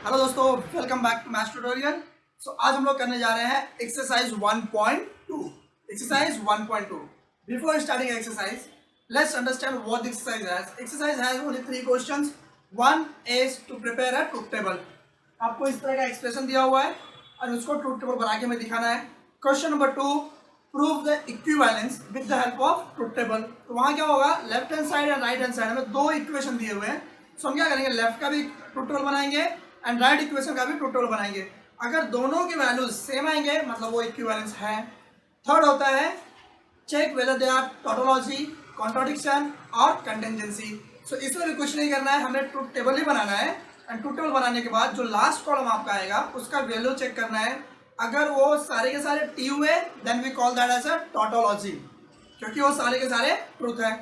Hello दोस्तों, welcome back to maths tutorial. आज हम लोग करने जा रहे हैं exercise 1.2। Exercise 1.2। Before starting exercise, let's understand what the exercise has. Exercise has only 3 questions. One is to prepare a truth table. आपको इस तरह का एक्सप्रेशन दिया हुआ है और उसको ट्रूथ टेबल बना के हमें दिखाना है। Question number 2, prove the equivalence with the help of truth table. तो वहाँ क्या होगा, लेफ्ट हैंड साइड और राइट हैंड साइड हमें दो इक्वेशन दिए हुए हैं। सो हम क्या करेंगे, लेफ्ट का भी ट्रूथ टेबल बनाएंगे एंड राइट इक्वेशन का भी ट्रूथ टेबल बनाएंगे। अगर दोनों के वैल्यूज सेम आएंगे मतलब वो इक्विवेलेंस है। थर्ड होता है check whether they are tautology, contradiction और कंटिजेंसी। सो इसमें भी कुछ नहीं करना है, हमें ट्रूथ टेबल ही बनाना है एंड ट्रूथ टेबल बनाने के बाद जो लास्ट कॉलम आपका आएगा उसका वैल्यू चेक करना है। अगर वो सारे के सारे टी हुए then we call that as a tautology, क्योंकि वो सारे के सारे ट्रूथ है।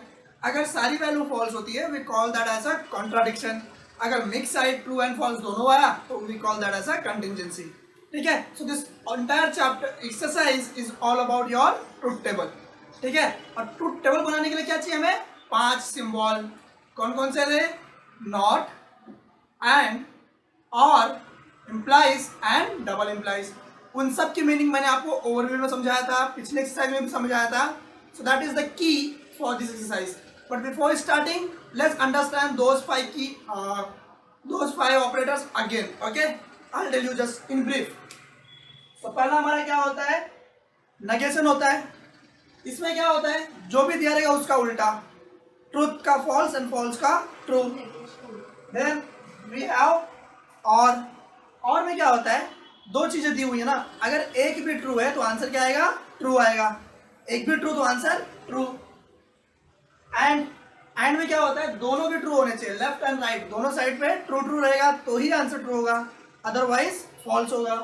अगर सारी वैल्यू फॉल्स होती है we call that as a contradiction. अगर mix side true and false दोनों आया तो we call that as a contingency. ठीक है, so this entire chapter exercise is all about your truth table. ठीक है, और ट्रूथ टेबल बनाने के लिए क्या चाहिए हमें, 5 सिंबल। कौन कौन से थे, नॉट, एंड, और, इम्प्लाइज एंड डबल इम्प्लाइज। उन सब की मीनिंग मैंने आपको ओवरव्यू में समझाया था, पिछले एक्सरसाइज में भी समझाया था। So that is the key for this exercise. But before starting let's understand those five operators again. Okay, I'll tell you just in brief. तो पहला हमारा क्या होता है, नेगेशन होता है। इसमें क्या होता है, जो भी दिया रहेगा उसका उल्टा, ट्रूथ का फॉल्स एंड फॉल्स का ट्रू। देन वी हैव और में क्या होता है, दो चीजें दी हुई है ना, अगर एक भी ट्रू है तो आंसर क्या आएगा, ट्रू आएगा। एक भी ट्रू तो आंसर ट्रू। एंड में क्या होता है, दोनों भी ट्रू होने चाहिए, लेफ्ट एंड राइट दोनों साइड पे ट्रू ट्रू रहेगा तो ही आंसर ट्रू होगा, अदरवाइज फॉल्स होगा।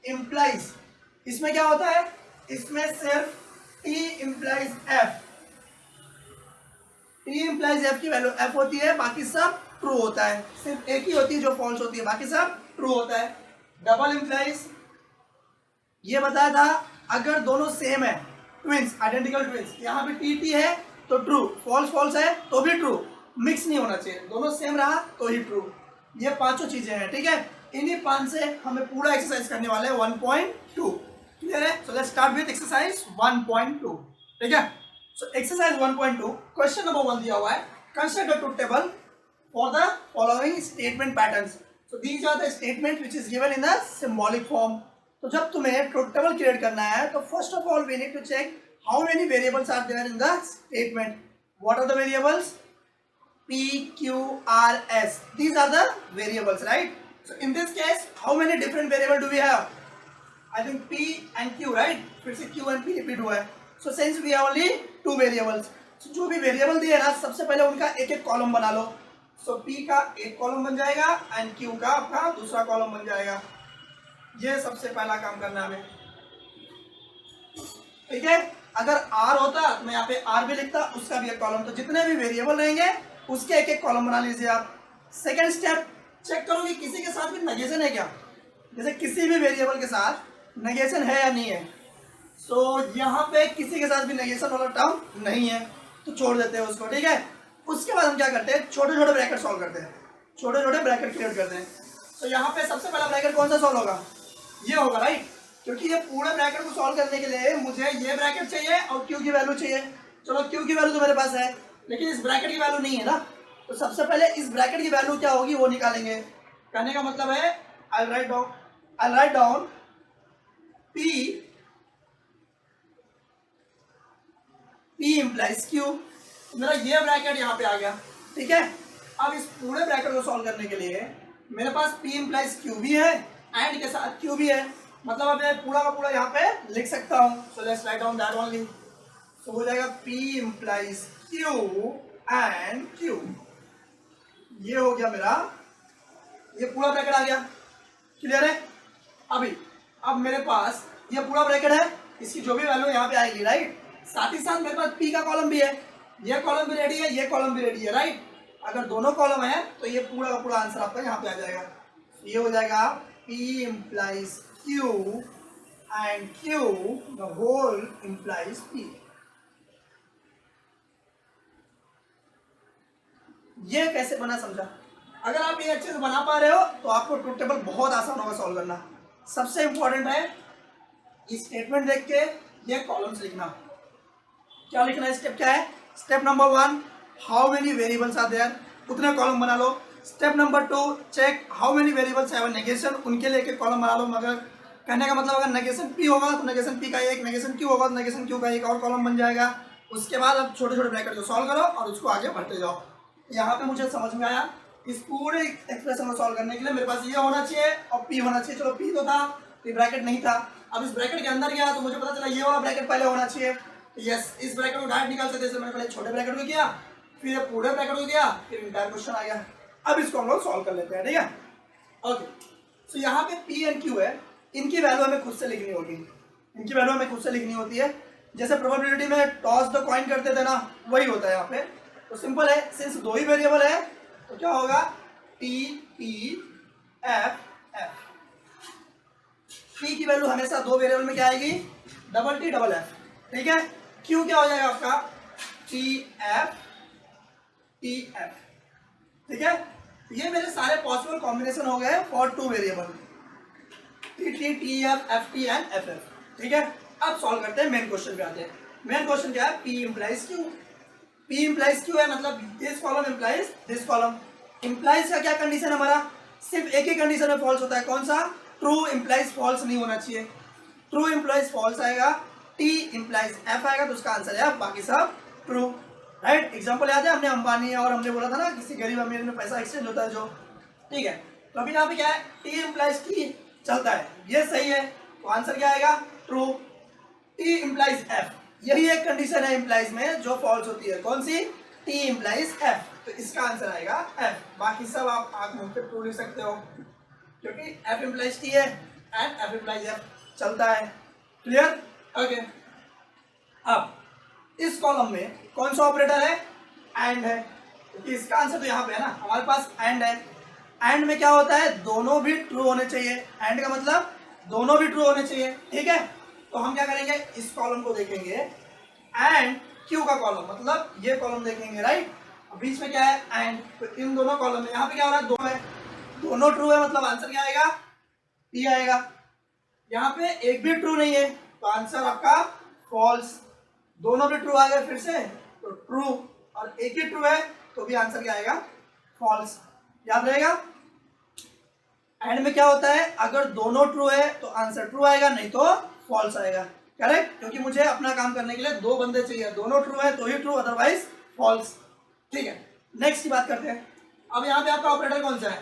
इम्प्लाइज, इसमें क्या होता है, इसमें सिर्फ T implies F, T implies F की वैल्यू एफ होती है, बाकी सब ट्रू होता है। सिर्फ एक ही होती है जो फॉल्स होती है, बाकी सब ट्रू होता है। डबल इम्प्लाइज, ये बताया था अगर दोनों सेम है, ट्विंस, आइडेंटिकल ट्विंस, यहाँ पे टी टी है तो ट्रू, फॉल्स फॉल्स है तो भी ट्रू, मिक्स नहीं होना चाहिए, दोनों सेम रहा तो ही ट्रू। ये पांचों चीजें हैं। ठीक है, इन्हीं 5 से हमें पूरा एक्सरसाइज करने वाले हैं 1.2। क्लियर है? So let's start with exercise 1.2। ठीक है, सो एक्सरसाइज 1.2 क्वेश्चन नंबर 1 दिया हुआ है, construct a truth table for the following statement patterns. So these are the statement which is given in the symbolic form. तो जब तुम्हें truth table create करना है तो first of all we need to check how many variables are there in the statement. What are the variables? P, Q, R, S. These are the variables, right? So in this case, how many different variables do we have? I think P and Q, right? फिर से Q and P repeat हुआ है. So since we have only 2 variables, so जो भी variable दिए ना सबसे पहले उनका एक एक कॉलम बना लो. So P का एक कॉलम बन जाएगा and Q का आपका दूसरा कॉलम बन जाएगा. ये सबसे पहला काम करना है हमें. ठीक है, अगर R होता तो मैं यहाँ पे R भी लिखता, उसका भी एक कॉलम। तो जितने भी वेरिएबल रहेंगे उसके एक एक कॉलम बना लीजिए आप। सेकंड स्टेप, चेक करो कि किसी के साथ भी नेगेशन है क्या, जैसे किसी भी वेरिएबल के साथ नेगेशन है या नहीं है। सो यहाँ पे किसी के साथ भी नेगेशन वाला टर्म नहीं है तो छोड़ देते हैं उसको। ठीक है, उसके बाद हम क्या करते हैं, छोटे छोटे ब्रैकेट सॉल्व करते हैं, छोटे छोटे ब्रैकेट क्रिएट करते हैं। तो यहाँ पे सबसे पहला ब्रैकेट कौन सा सॉल्व होगा, ये होगा, राइट? क्योंकि ये पूरे ब्रैकेट को सॉल्व करने के लिए मुझे ये ब्रैकेट चाहिए और क्यू की वैल्यू चाहिए। चलो क्यू की वैल्यू तो मेरे पास है लेकिन इस ब्रैकेट की वैल्यू नहीं है ना, तो सबसे पहले इस ब्रैकेट की वैल्यू क्या होगी वो निकालेंगे। कहने का मतलब है I write down P implies Q। मेरा ये ब्रैकेट यहाँ पे आ गया। ठीक है, अब इस पूरे ब्रैकेट को सॉल्व करने के लिए मेरे पास P इम्प्लाइज Q भी है एंड के साथ Q भी है, मतलब अब मैं पूरा का पूरा यहाँ पे लिख सकता हूँ। So let's write down that only. So हो जाएगा P implies Q and Q। ये हो गया मेरा, ये पूरा ब्रैकेट आ गया। क्लियर है? अब मेरे पास ये पूरा ब्रैकेट है, इसकी जो भी वैल्यू यहाँ पे आएगी, राइट? साथ ही साथ मेरे पास P का कॉलम भी है, ये कॉलम भी रेडी है, ये कॉलम भी रेडी है, राइट? अगर दोनों कॉलम है तो ये पूरा का पूरा आंसर आपका यहाँ पे आ जाएगा। ये हो जाएगा P implies Q and Q the whole implies P। ये कैसे बना समझा? अगर आप ये अच्छे से बना पा रहे हो तो आपको ट्रुथ टेबल बहुत आसान होगा सॉल्व करना। सबसे इंपॉर्टेंट है ये स्टेटमेंट देख के ये कॉलम्स लिखना। क्या लिखना है? स्टेप क्या है? Step number 1, how many variables are there, उतने कॉलम बना लो। Step number 2, check how many variables have negation, उनके लिए एक कॉलम बना लो। मगर कहने का मतलब अगर नेगेशन पी होगा तो नेगेशन पी का एक, नेगेशन क्यू होगा तो नेगेशन क्यू का एक और कॉलम बन जाएगा। उसके बाद अब छोटे छोटे ब्रैकेट को सॉल्व करो और उसको आगे बढ़ते जाओ। यहाँ पे मुझे समझ में आया इस पूरे एक्सप्रेशन को सॉल्व करने के लिए मेरे पास ये होना चाहिए और पी होना चाहिए। चलो पी तो था, ये ब्रैकेट नहीं था। अब इस ब्रैकेट के अंदर गया तो मुझे पता चला ये वाला ब्रैकेट पहले होना चाहिए। यस, इस ब्रैकेट को डायरेक्ट निकाल सकते, मैंने पहले छोटे ब्रैकेट को किया, फिर ये पूरे ब्रैकेट को किया, फिर इंटायर क्वेश्चन आ गया। अब इसको हम लोग सॉल्व कर लेते हैं, ठीक है? ओके, तो यहाँ पे पी एंड क्यू है, इनकी वैल्यू हमें खुद से लिखनी होगी। इनकी वैल्यू हमें खुद से लिखनी होती है। जैसे प्रोबेबिलिटी में टॉस द कॉइन करते थे ना, वही होता है यहाँ पे। तो सिंपल है, सिंस दो ही वेरिएबल है तो क्या होगा? T P F F. P की वैल्यू हमेशा दो वेरिएबल में क्या आएगी? डबल टी डबल एफ, ठीक है? क्यू क्या हो जाएगा आपका? टी एफ टी एफ, ठीक है? ये मेरे सारे पॉसिबल कॉम्बिनेशन हो गए for two variable, T T T F F T and F F, ठीक है? अब सॉल्व करते हैं, मेन क्वेश्चन पे आते हैं। मेन क्वेश्चन क्या है? P implies Q. P implies Q है मतलब this column implies this column. Implies का क्या कंडीशन है हमारा? सिर्फ एक ही कंडीशन में फॉल्स होता है, कौन सा? ट्रू इंप्लाइज फॉल्स नहीं होना चाहिए। ट्रू इंप्लाइज फॉल्स आएगा, टी इंप्लाइज एफ आएगा तो उसका आंसर है, बाकी सब ट्रू, राइट? एग्जांपल याद है, हमने अंबानी और हमने बोला था ना किसी गरीब अमीर में पैसा एक्सचेंज होता है जो, ठीक है? तो अभी यहाँ पे क्या है? टी इंप्लाइज टी चलता है, ये सही है तो आंसर क्या आएगा? ट्रू। टी इंप्लाइज एफ, यही एक कंडीशन है इंप्लाइज में जो फॉल्स होती है, कौन सी? टी इंप्लाइज एफ, तो इसका आंसर आएगा एफ। बाकी सब आप आंख मूंद के ट्रू लिख सकते हो क्योंकि एफ इंप्लाइज टी है एंड एफ इंप्लाइज एफ चलता है। क्लियर? ओके, अब इस कॉलम में कौन सा ऑपरेटर है? एंड है, क्योंकि इसका आंसर तो यहाँ पे है ना, हमारे पास एंड है। एंड में क्या होता है? दोनों भी ट्रू होने चाहिए। एंड का मतलब दोनों भी ट्रू होने चाहिए, ठीक है? तो हम क्या करेंगे? इस कॉलम को देखेंगे एंड क्यू का कॉलम, मतलब ये कॉलम देखेंगे, राइट? बीच में क्या है? एंड, तो इन दोनों कॉलम में यहाँ पे क्या हो रहा है? दो है, दोनों ट्रू है मतलब आंसर क्या आएगा? टी आएगा। यहाँ पे एक भी ट्रू नहीं है तो आंसर आपका फॉल्स। दोनों भी ट्रू आ गए फिर से तो ट्रू, और एक ही ट्रू है तो भी आंसर क्या आएगा? फॉल्स। याद रहेगा? एंड में क्या होता है? अगर दोनों ट्रू है तो आंसर ट्रू आएगा, नहीं तो फॉल्स आएगा, करेक्ट? क्योंकि मुझे अपना काम करने के लिए दो बंदे चाहिए, दोनों ट्रू है तो ही ट्रू, अदरवाइज फॉल्स, ठीक है? नेक्स्ट की बात करते हैं। अब यहाँ पे आपका ऑपरेटर कौन सा है?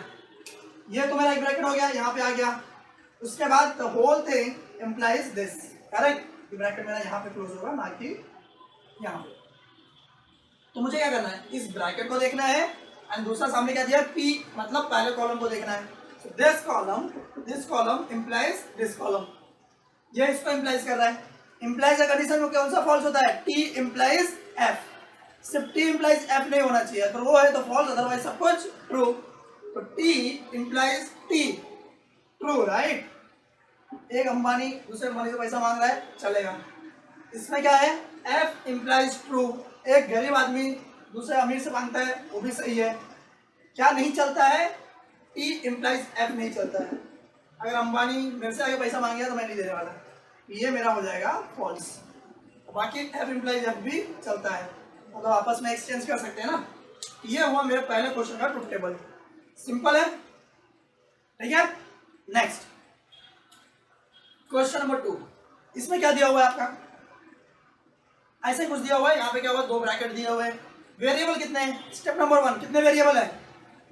ये तो मेरा एक ब्रैकेट हो गया, यहाँ पे आ गया। उसके बाद the whole thing implies this, correct? Bracket मेरा यहाँ पे क्लोज होगा, ना कि यहाँ पे। तो मुझे क्या करना है? इस ब्रैकेट को देखना है एंड दूसरा सामने क्या दिया? पी, मतलब पहले कॉलम को देखना है। So this column implies this column, ये इसको implies कर रहा है। implies का कंडीशन में कौन सा फॉल्स होता है? T implies F, सिर्फ T implies F नहीं होना चाहिए, अगर वो है तो फॉल्स, अदरवाइज सब कुछ ट्रू। तो T implies T, true, right? एक अंबानी दूसरे अंबानी से पैसा मांग रहा है, चलेगा। इसमें क्या है? F implies ट्रू, एक गरीब आदमी दूसरे अमीर से मांगता है, वो भी सही है। क्या नहीं चलता है? टी इंप्लाइज एफ नहीं चलता है। अगर अंबानी मेरे से आगे पैसा मांग गया तो मैं नहीं देने वाला, ये मेरा हो जाएगा फॉल्स। बाकी एफ इंप्लाइज एफ भी चलता है, मतलब आपस में एक्सचेंज कर सकते हैं ना। ये हुआ मेरे पहले क्वेश्चन का ट्रुथ टेबल, सिंपल है, ठीक है? नेक्स्ट क्वेश्चन नंबर 2, इसमें क्या दिया हुआ है आपका? ऐसे कुछ दिया हुआ है, यहाँ पे क्या हुआ? दो ब्रैकेट दिए हुए हैं। वेरिएबल कितने हैं? स्टेप नंबर 1, कितने वेरिएबल है?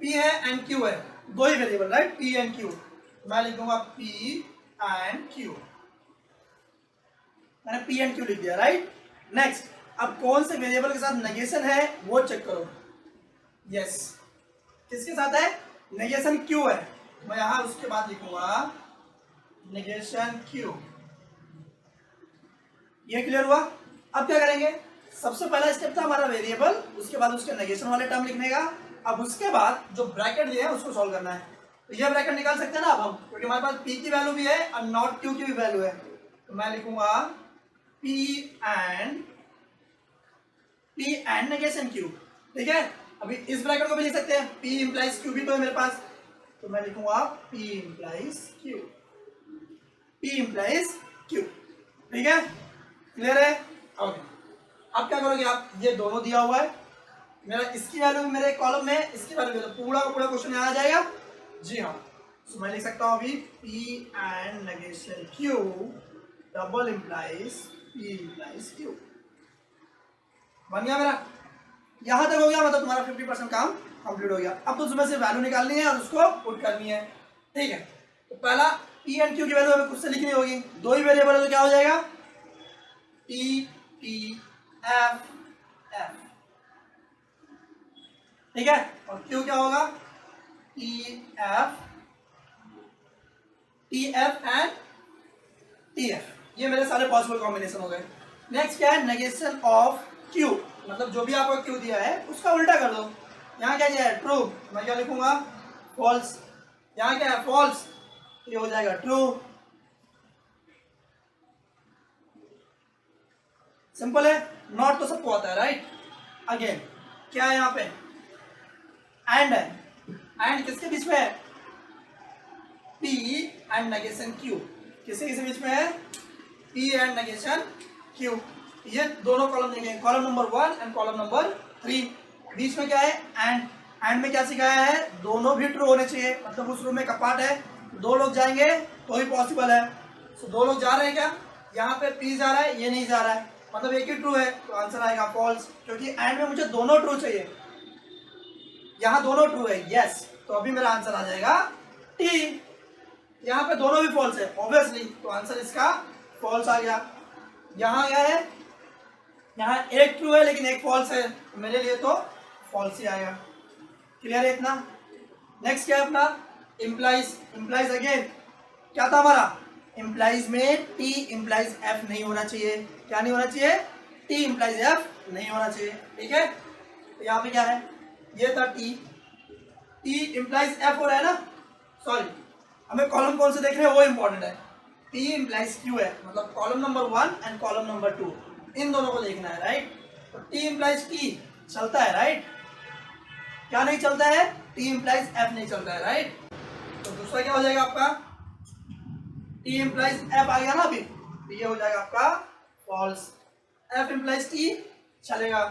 पी है एंड क्यू है, दो ही variable, right? P and Q, मैं लिखूंगा पी एंड क्यू, मैंने पी एंड क्यू लिख दिया, राइट? नेक्स्ट, अब कौन से वेरिएबल के साथ नेगेशन है वो चेक करो। यस, किसके साथ है? नेगेशन क्यू है, मैं यहां उसके बाद लिखूंगा नेगेशन क्यू। ये क्लियर हुआ? अब क्या करेंगे? सबसे पहला स्टेप था हमारा वेरिएबल, उसके बाद उसके नेगेशन वाले टर्म लिखने का। अब उसके बाद जो ब्रैकेट दिए है उसको सॉल्व करना है। तो ये ब्रैकेट निकाल सकते हैं ना अब हम, क्योंकि हमारे पास पी की वैल्यू भी है और नॉट क्यू की भी वैल्यू है। तो मैं लिखूंगा पी एंड नेगेशन क्यू, ठीक है? अभी इस ब्रैकेट को भी लिख सकते हैं, P इम्प्लाइज Q भी तो है मेरे पास, तो मैं लिखूंगा P implies Q, P implies Q, ठीक है, क्लियर है? ओके, अब क्या करोगे आप, ये दोनों दिया हुआ है, मेरा इसकी वैल्यू मेरे कॉलम में, इसकी वैल्यू तो पूरा का पूरा क्वेश्चन यहाँ आ जाएगा। जी हाँ, तो मैं लिख सकता हूँ अभी P and negation Q double implies P implies Q, बन गया मेरा, यहां तक हो गया, मतलब तुम्हारा 50% काम कंप्लीट हो गया। अब तो तुम्हें से वैल्यू निकालनी है और उसको पुट करनी है, ठीक है। तो पहला P एंड Q की वैल्यू हमें खुद से लिखनी होगी, दो ही वेरिएबल है तो क्या हो जाएगा, T P F F, ठीक है, और Q क्या होगा, T F and T F, ये मेरे सारे पॉसिबल कॉम्बिनेशन हो गए। नेक्स्ट क्या है, नेगेशन ऑफ Q, मतलब जो भी आपको Q दिया है उसका उल्टा कर दो, यहाँ क्या दिया है ट्रू, मैं क्या लिखूंगा फॉल्स, यहाँ क्या है फॉल्स, ये हो जाएगा ट्रू, सिंपल है, नॉट तो सबको आता है राइट। अगेन क्या है यहाँ पे, एंड है, एंड किसके बीच में है, P एंड नेगेशन Q, किसके किसके बीच में है, P एंड नेगेशन Q, ये दोनों कॉलम देंगे, column number 1 and column number 3, बीच में क्या है एंड में क्या सिखाया है, दोनों भी ट्रू होने चाहिए, मतलब उस रूम में कपाट है, दो लोग जाएंगे तो ही पॉसिबल है, तो दो लोग जा रहे हैं क्या, यहाँ पे P जा रहा है, ये नहीं जा रहा है, मतलब एक ही ट्रू है, तो आंसर आएगा फॉल्स, क्योंकि एंड में मुझे दोनों ट्रू चाहिए, यहाँ दोनों ट्रू है, यस, तो अभी मेरा आंसर आ जाएगा T, यहाँ पे दोनों भी फॉल्स है ऑब्वियसली, तो आंसर इसका फॉल्स आ गया। यहाँ क्या है, यहाँ एक ट्रू है लेकिन एक फॉल्स है, मेरे लिए तो फॉल्स ही आएगा, क्लियर है इतना। नेक्स्ट क्या है अपना, इम्प्लाइज, इम्प्लाइज अगेन क्या था हमारा, इम्प्लाइज में T इम्प्लाइज F नहीं होना चाहिए, क्या नहीं होना चाहिए, T इम्प्लाइज F नहीं होना चाहिए, ठीक है, तो यहाँ पे क्या है, ये था T इम्प्लाइज F हो रहा है ना, सॉरी हमें कॉलम कौन से देख रहे हैं वो इंपॉर्टेंट है, P इम्प्लाइज Q है, मतलब column number 1 and column number 2, इन दोनों को देखना है राइट, तो T इम्प्लाइज T चलता है राइट, क्या नहीं चलता है, T इम्प्लाइज F नहीं चलता है राइट, तो दूसरा क्या हो जाएगा आपका, T इम्प्लाइज F आ गया ना अभी, तो ये हो जाएगा आपका फॉल्स, F इम्प्लाइज T चलेगा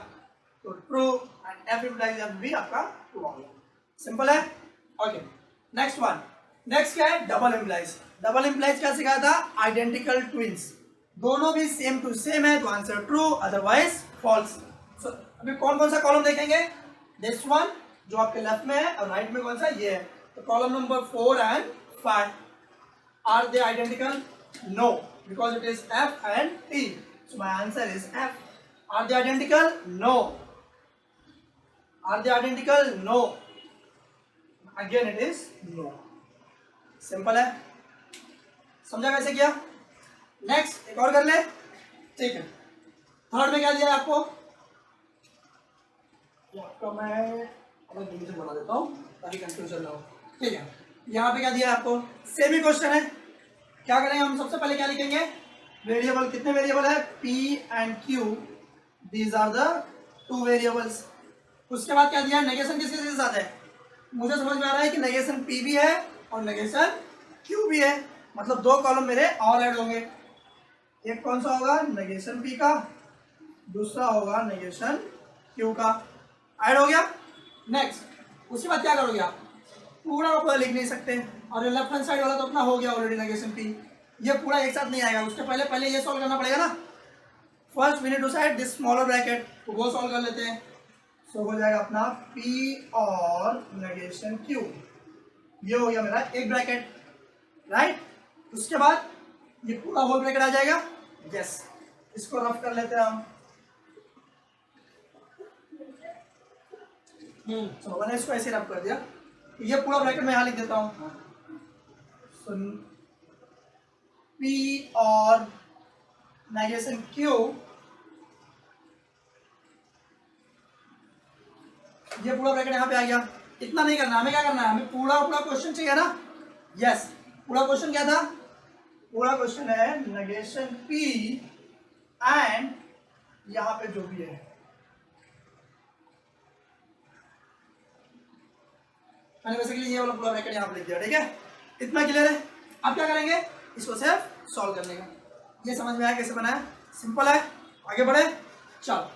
तो true, and F implies F भी आपका ट्रू हो गया, सिंपल है। ओके नेक्स्ट वन, नेक्स्ट क्या है, डबल इम्प्लाइज, डबल इम्प्लाइज क्या सिखाया था, आइडेंटिकल ट्विंस, दोनों भी सेम टू सेम है तो आंसर ट्रू, अदरवाइज फॉल्स। अभी कौन कौन सा कॉलम देखेंगे, दिस वन जो आपके लेफ्ट में है और राइट में कौन सा ये है, तो column number 4 and 5, are they identical, no, because it is F and T, so my answer is F। Are they identical, no, are they identical, no, again it is no, simple है, समझा कैसे किया। Next एक और कर ले, ठीक है, थर्ड में क्या दिया है आपको, आपको मैं अलग डिवीजन बना देता हूँ ताकि कंफ्यूजन ना हो, ठीक है, यहाँ पे क्या दिया है आपको, सेम ही क्वेश्चन है, क्या करेंगे हम, सबसे पहले क्या लिखेंगे, वेरिएबल, कितने वेरिएबल है, P and Q, these are the two variables, उसके बाद क्या दिया, नेगेशन किसके किसके साथ है, मुझे समझ में आ रहा है कि नेगेशन P भी है और नेगेशन Q भी है, मतलब दो कॉलम मेरे और ऐड होंगे, एक कौन सा होगा, नेगेशन P का, दूसरा होगा नेगेशन Q का, ऐड हो गया। नेक्स्ट उसके बाद क्या करोगे आप, पूरा ऊपर लिख नहीं सकते, और ये लेफ्ट हैंड साइड वाला तो अपना हो गया ऑलरेडी नेगेशन P, ये पूरा एक साथ नहीं आएगा, उसके पहले पहले ये सॉल्व करना पड़ेगा ना, first we need to side this smaller bracket, तो वो सॉल्व कर लेते हैं, सो हो जाएगा अपना P और नेगेशन Q, ये हो गया मेरा एक ब्रैकेट राइट, उसके बाद ये पूरा होल ब्रैकेट आ जाएगा, यस, इसको रफ कर लेते हैं हम, तो मैंने इसको ऐसे रफ कर दिया, ये पूरा ब्रैकेट मैं यहाँ लिख देता हूँ, P और नेगेशन Q, ये पूरा ब्रैकेट यहाँ पे आ गया, इतना नहीं करना, हमें क्या करना है, हमें पूरा पूरा क्वेश्चन चाहिए ना, यस, पूरा क्वेश्चन क्या था, पूरा क्वेश्चन है नेगेशन P एंड यहाँ पे जो भी है, मैंने बेसिकली ये वाला पूरा ब्रैकेट यहाँ पे लिख दिया, ठीक है, इतना क्लियर है। अब क्या करेंगे, इसको सिर्फ सॉल्व करने का। ये समझ में आया कैसे बनाया, सिंपल है, आगे बढ़े। चलो,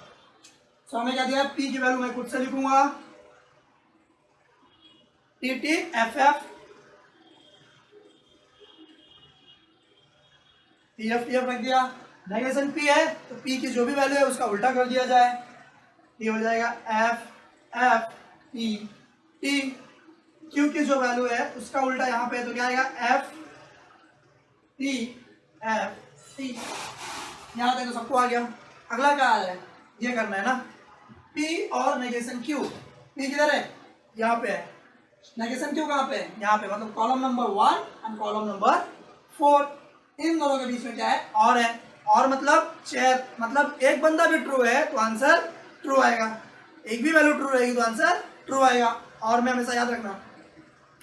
सो हमें क्या दिया, पी की वैल्यू मैं खुद से लिखूंगा, T T F F T F रख दिया। नेगेशन पी है तो पी की जो भी वैल्यू है उसका उल्टा कर दिया जाए, ये हो जाएगा F F T T. Q की जो वैल्यू है उसका उल्टा यहाँ पे, तो क्या आएगा, एफ टी एफ टी। यहाँ तक तो सबको आ गया। अगला क्या है, ये करना है ना, पी और नेगेशन क्यू। पी किधर है, यहाँ पे है, नेगेशन क्यू कहाँ पे है, यहाँ पे, मतलब column number 1 and column number 4। इन दोनों के बीच में क्या है, और है, और मतलब चेयर, मतलब एक बंदा भी ट्रू है तो आंसर ट्रू आएगा, एक भी वैल्यू ट्रू रहेगी तो आंसर ट्रू आएगा, और में हमेशा याद रखना।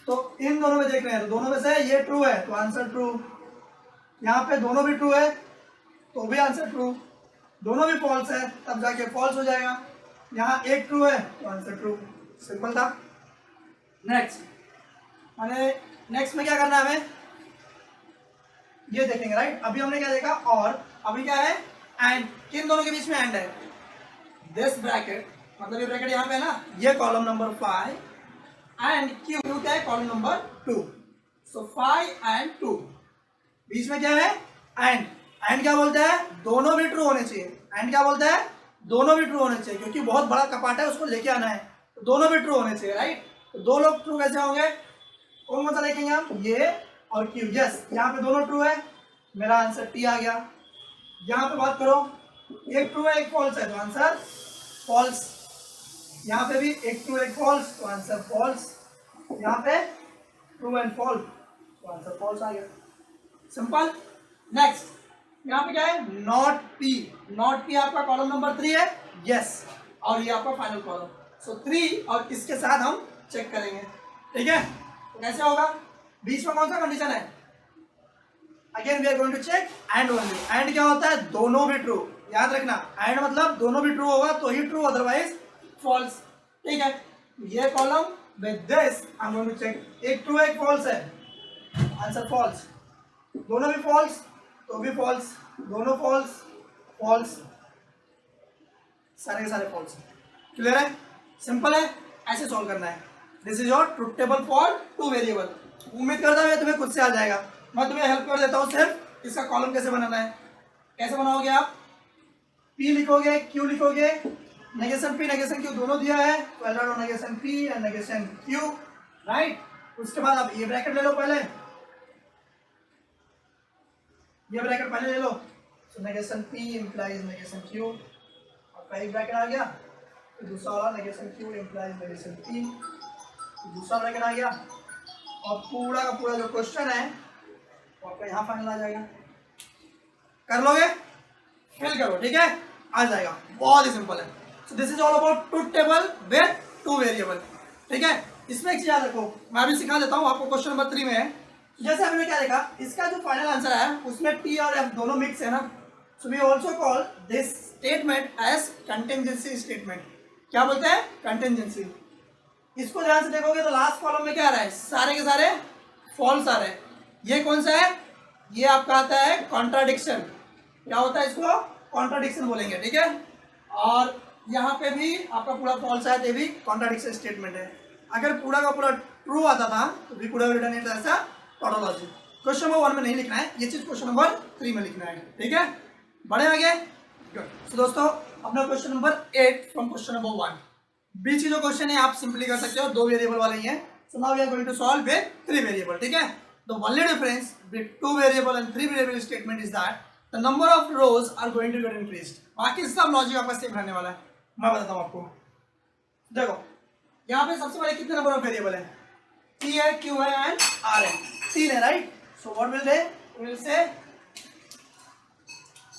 तो इन दोनों में देख रहे हैं तो दोनों में से ये ट्रू है तो आंसर ट्रू, यहाँ पे दोनों भी ट्रू है तो भी आंसर ट्रू, दोनों भी फॉल्स है तब जाके फॉल्स हो जाएगा, यहाँ एक ट्रू है तो आंसर ट्रू। सिंपल था। नेक्स्ट, मैंने नेक्स्ट में क्या करना है, हमें ये देखेंगे, राइट। अभी हमने क्या देखा, और अभी क्या है, एंड। किन दोनों के बीच में एंड है, दिस ब्रैकेट, मतलब ये ब्रैकेट यहाँ पे है ना, ये कॉलम नंबर 5 एंड क्यू क्या है, कॉलम नंबर 2। सो 5 एंड 2 बीच में क्या है, एंड। एंड क्या बोलता है, दोनों भी ट्रू होने चाहिए। एंड क्या बोलता है, दोनों भी ट्रू होने चाहिए, क्योंकि बहुत बड़ा कपाट है उसको लेके आना है, तो दोनों भी ट्रू होने चाहिए, राइट। तो दो लोग ट्रू कैसे होंगे, कौन कौन सा देखेंगे हम, ये और क्यू। यस, यहाँ पे दोनों ट्रू है, मेरा आंसर टी आ गया। यहाँ पे बात करो, एक ट्रू है एक फॉल्स है तो आंसर फॉल्स, यहाँ पे भी एक ट्रू एक फॉल्स तो आंसर फॉल्स, यहाँ पे ट्रू एंड फॉल्स तो आंसर फॉल्स आ गया। सिंपल। नेक्स्ट, यहाँ पे क्या है, नॉट पी। नॉट पी आपका कॉलम नंबर 3 है, यस, और ये आपका फाइनल कॉलम। सो 3 और इसके साथ हम चेक करेंगे, ठीक है। तो कैसे होगा, बीच में कौन सा कंडीशन है, again we are going to check and only. And क्या होता है, दोनों भी ट्रू, याद रखना, एंड मतलब दोनों भी ट्रू होगा तो ही ट्रू, अदरवाइज फॉल्स, ठीक है। ये column with this I am going to check, एक ट्रू एक फॉल्स है, आंसर फॉल्स, दोनों भी फॉल्स तो भी फॉल्स, दोनों फॉल्स फॉल्स, सारे के सारे फॉल्स। क्लियर है, सिंपल है, ऐसे सॉल्व करना है। This is your truth table for 2 variable. उम्मीद करता हूँ तुम्हें खुद से आ जाएगा, मैं तुम्हें हेल्प कर देता हूँ सिर्फ। इसका कॉलम कैसे बनाना है, कैसे बनाओगे आप, P लिखोगे, Q लिखोगे, नेगेशन P नेगेशन Q दोनों दिया है तो L negation P and negation Q, right. उसके बाद आप ये ब्रैकेट ले लो, पहले ये ब्रैकेट पहले ले लो, so negation P implies negation Q, आपका एक ब्रैकेट आ गया, फिर दूसरा वाला negation Q implies negation P, दूसरा ब्रैकेट आ गया, और पूरा का पूरा जो क्वेश्चन है वो आपका यहाँ फाइनल आ जाएगा। कर लोगे, फिल करो, ठीक है, आ जाएगा, बहुत ही सिंपल है। So this is all about truth table with 2 variable, ठीक है। इसमें एक चीज याद रखो, मैं अभी सिखा देता हूँ आपको, क्वेश्चन नंबर 3 में है, जैसे हमने क्या देखा, इसका जो फाइनल आंसर है उसमें टी और एफ दोनों मिक्स है ना, so we also call this statement as contingency statement. क्या बोलते हैं, कंटिजेंसी। इसको ध्यान से देखोगे तो लास्ट कॉलम में क्या आ रहा है, सारे के सारे फॉल्स आ रहे हैं। ये कौन सा है, ये आपका आता है कॉन्ट्राडिक्शन। क्या होता है, इसको कॉन्ट्राडिक्शन बोलेंगे, ठीक है। और यहाँ पे भी आपका पूरा फॉल्स है, ये भी कॉन्ट्राडिक्शन स्टेटमेंट है। अगर पूरा का पूरा ट्रू आता था तो we could have written it as a tautology. Question number 1 में नहीं लिखना है, ये चीज क्वेश्चन नंबर 3 में लिखना है, ठीक है। बढ़े आगे, गुड। सो दोस्तों, अपना question number 8 from question number 1। बीच की जो क्वेश्चन है आप सिंपली कर सकते हो, 2 वेरिएबल वाले ही हैं। So now we are going to solve with 3 variable, ठीक है। The only difference with 2 variable and 3 variable statement is that the number of rows are going to get increased. बाकी सब लॉजिक आपका सेम रहने वाला है, मैं बताता हूँ आपको। देखो, यहाँ पे सबसे पहले कितने नंबर ऑफ वेरिएबल है, P है, Q है एंड R है, 3 है, right. So what will they, will say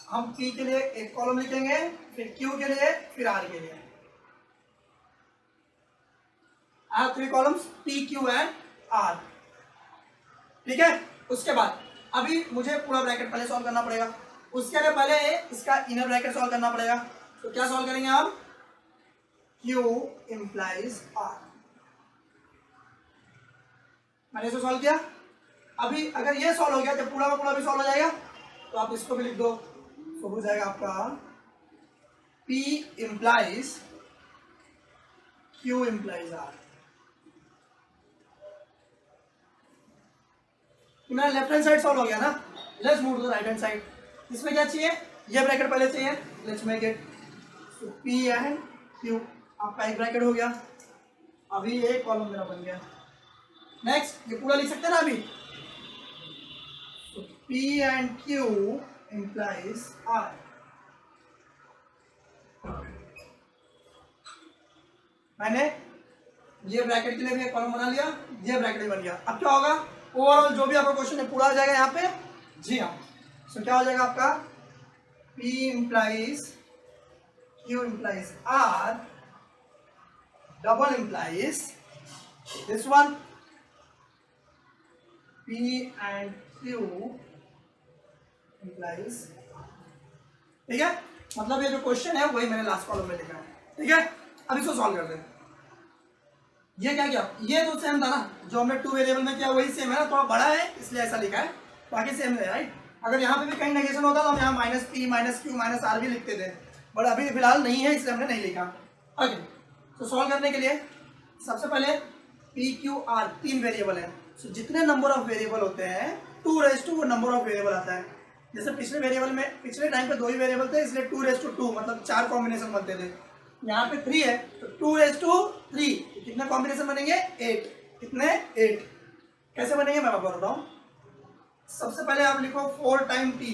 हम P के लिए एक कॉलम लिखेंगे, फिर Q के लिए, फिर R के लिए। I have 3 columns, P, Q and R, ठीक है। उसके बाद अभी मुझे पूरा ब्रैकेट पहले सॉल्व करना पड़ेगा, उसके लिए पहले इसका इनर ब्रैकेट सॉल्व करना पड़ेगा। तो क्या सॉल्व करेंगे हम, Q implies R, मैंने इसे सॉल्व किया। अभी अगर ये सॉल्व हो गया जब पूरा का पूरा भी सॉल्व हो जाएगा तो आप इसको भी लिख दो, तो हो जाएगा आपका P implies Q implies R। मेरा लेफ्ट हैंड साइड सॉल्व हो गया ना, let's move to the right hand side. इसमें क्या चाहिए, ये ब्रैकेट पहले चाहिए, let's make it P and Q, आपका एक ब्रैकेट हो गया, अभी एक कॉलम मेरा बन गया। नेक्स्ट ये पूरा लिख सकते हैं ना अभी, तो P and Q implies R। मैंने ये ब्रैकेट के लिए भी एक कॉलम बना लिया, ये ब्रैकेट भी बन गया। अब क्या होगा, ओवरऑल जो भी आपका क्वेश्चन है पूरा आ जाएगा यहाँ पे। जी हाँ, सो क्या हो जाएगा आपका P implies Q implies R, double implies this one P and Q implies, ठीक है। मतलब ये जो क्वेश्चन है वही मैंने लास्ट कॉलम में लिखा है, ठीक है। अब इसको सॉल्व करते हैं। ये क्या किया, ये तो सेम था ना जो हमने 2 वेरिएबल में किया, वही सेम है ना, थोड़ा बड़ा है इसलिए ऐसा लिखा है, बाकी सेम है राइट। अगर यहाँ पे भी कहीं नेगेशन होता तो हम यहाँ minus P minus Q minus R भी लिखते थे, बट अभी फिलहाल नहीं है इसलिए हमने नहीं लिखा। ओके, तो सॉल्व करने के लिए सबसे पहले पी क्यू आर 3 वेरिएबल है, सो जितने नंबर ऑफ वेरिएबल होते हैं 2 वो नंबर ऑफ वेरिएबल आता है। जैसे पिछले वेरिएबल में पिछले टाइम पे 2 ही वेरिएबल थे इसलिए 2 मतलब 4 कॉम्बिनेशन बनते थे। यहाँ पे 3 है तो 2 कितने कॉम्बिनेशन बनेंगे 8, कितने 8। कैसे बनेंगे मैं आपको बताता हूँ। सबसे पहले आप लिखो 4 टाइम टी,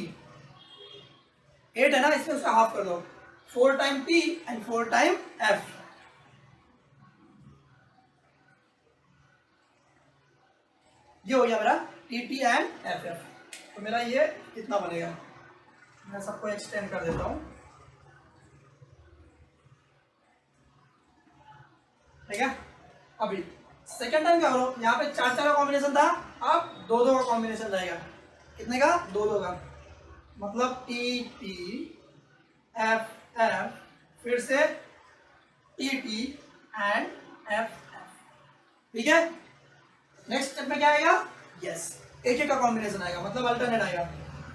8 है ना इसमें उसका हाफ कर दो, 4 time T and 4 time F. ये हो गया मेरा T T and F F. तो मेरा ये कितना बनेगा, मैं सबको एक्सटेंड कर देता हूँ, ठीक है। अभी सेकंड टाइम क्या करो, यहाँ पे 4 का कॉम्बिनेशन था, अब 2 का कॉम्बिनेशन रहेगा। कितने का 2 का, मतलब टी टी एफ एफ, फिर से T T and F F, ठीक है। नेक्स्ट स्टेप में क्या आएगा, यस एक का कॉम्बिनेशन आएगा, मतलब अल्टरनेट आएगा,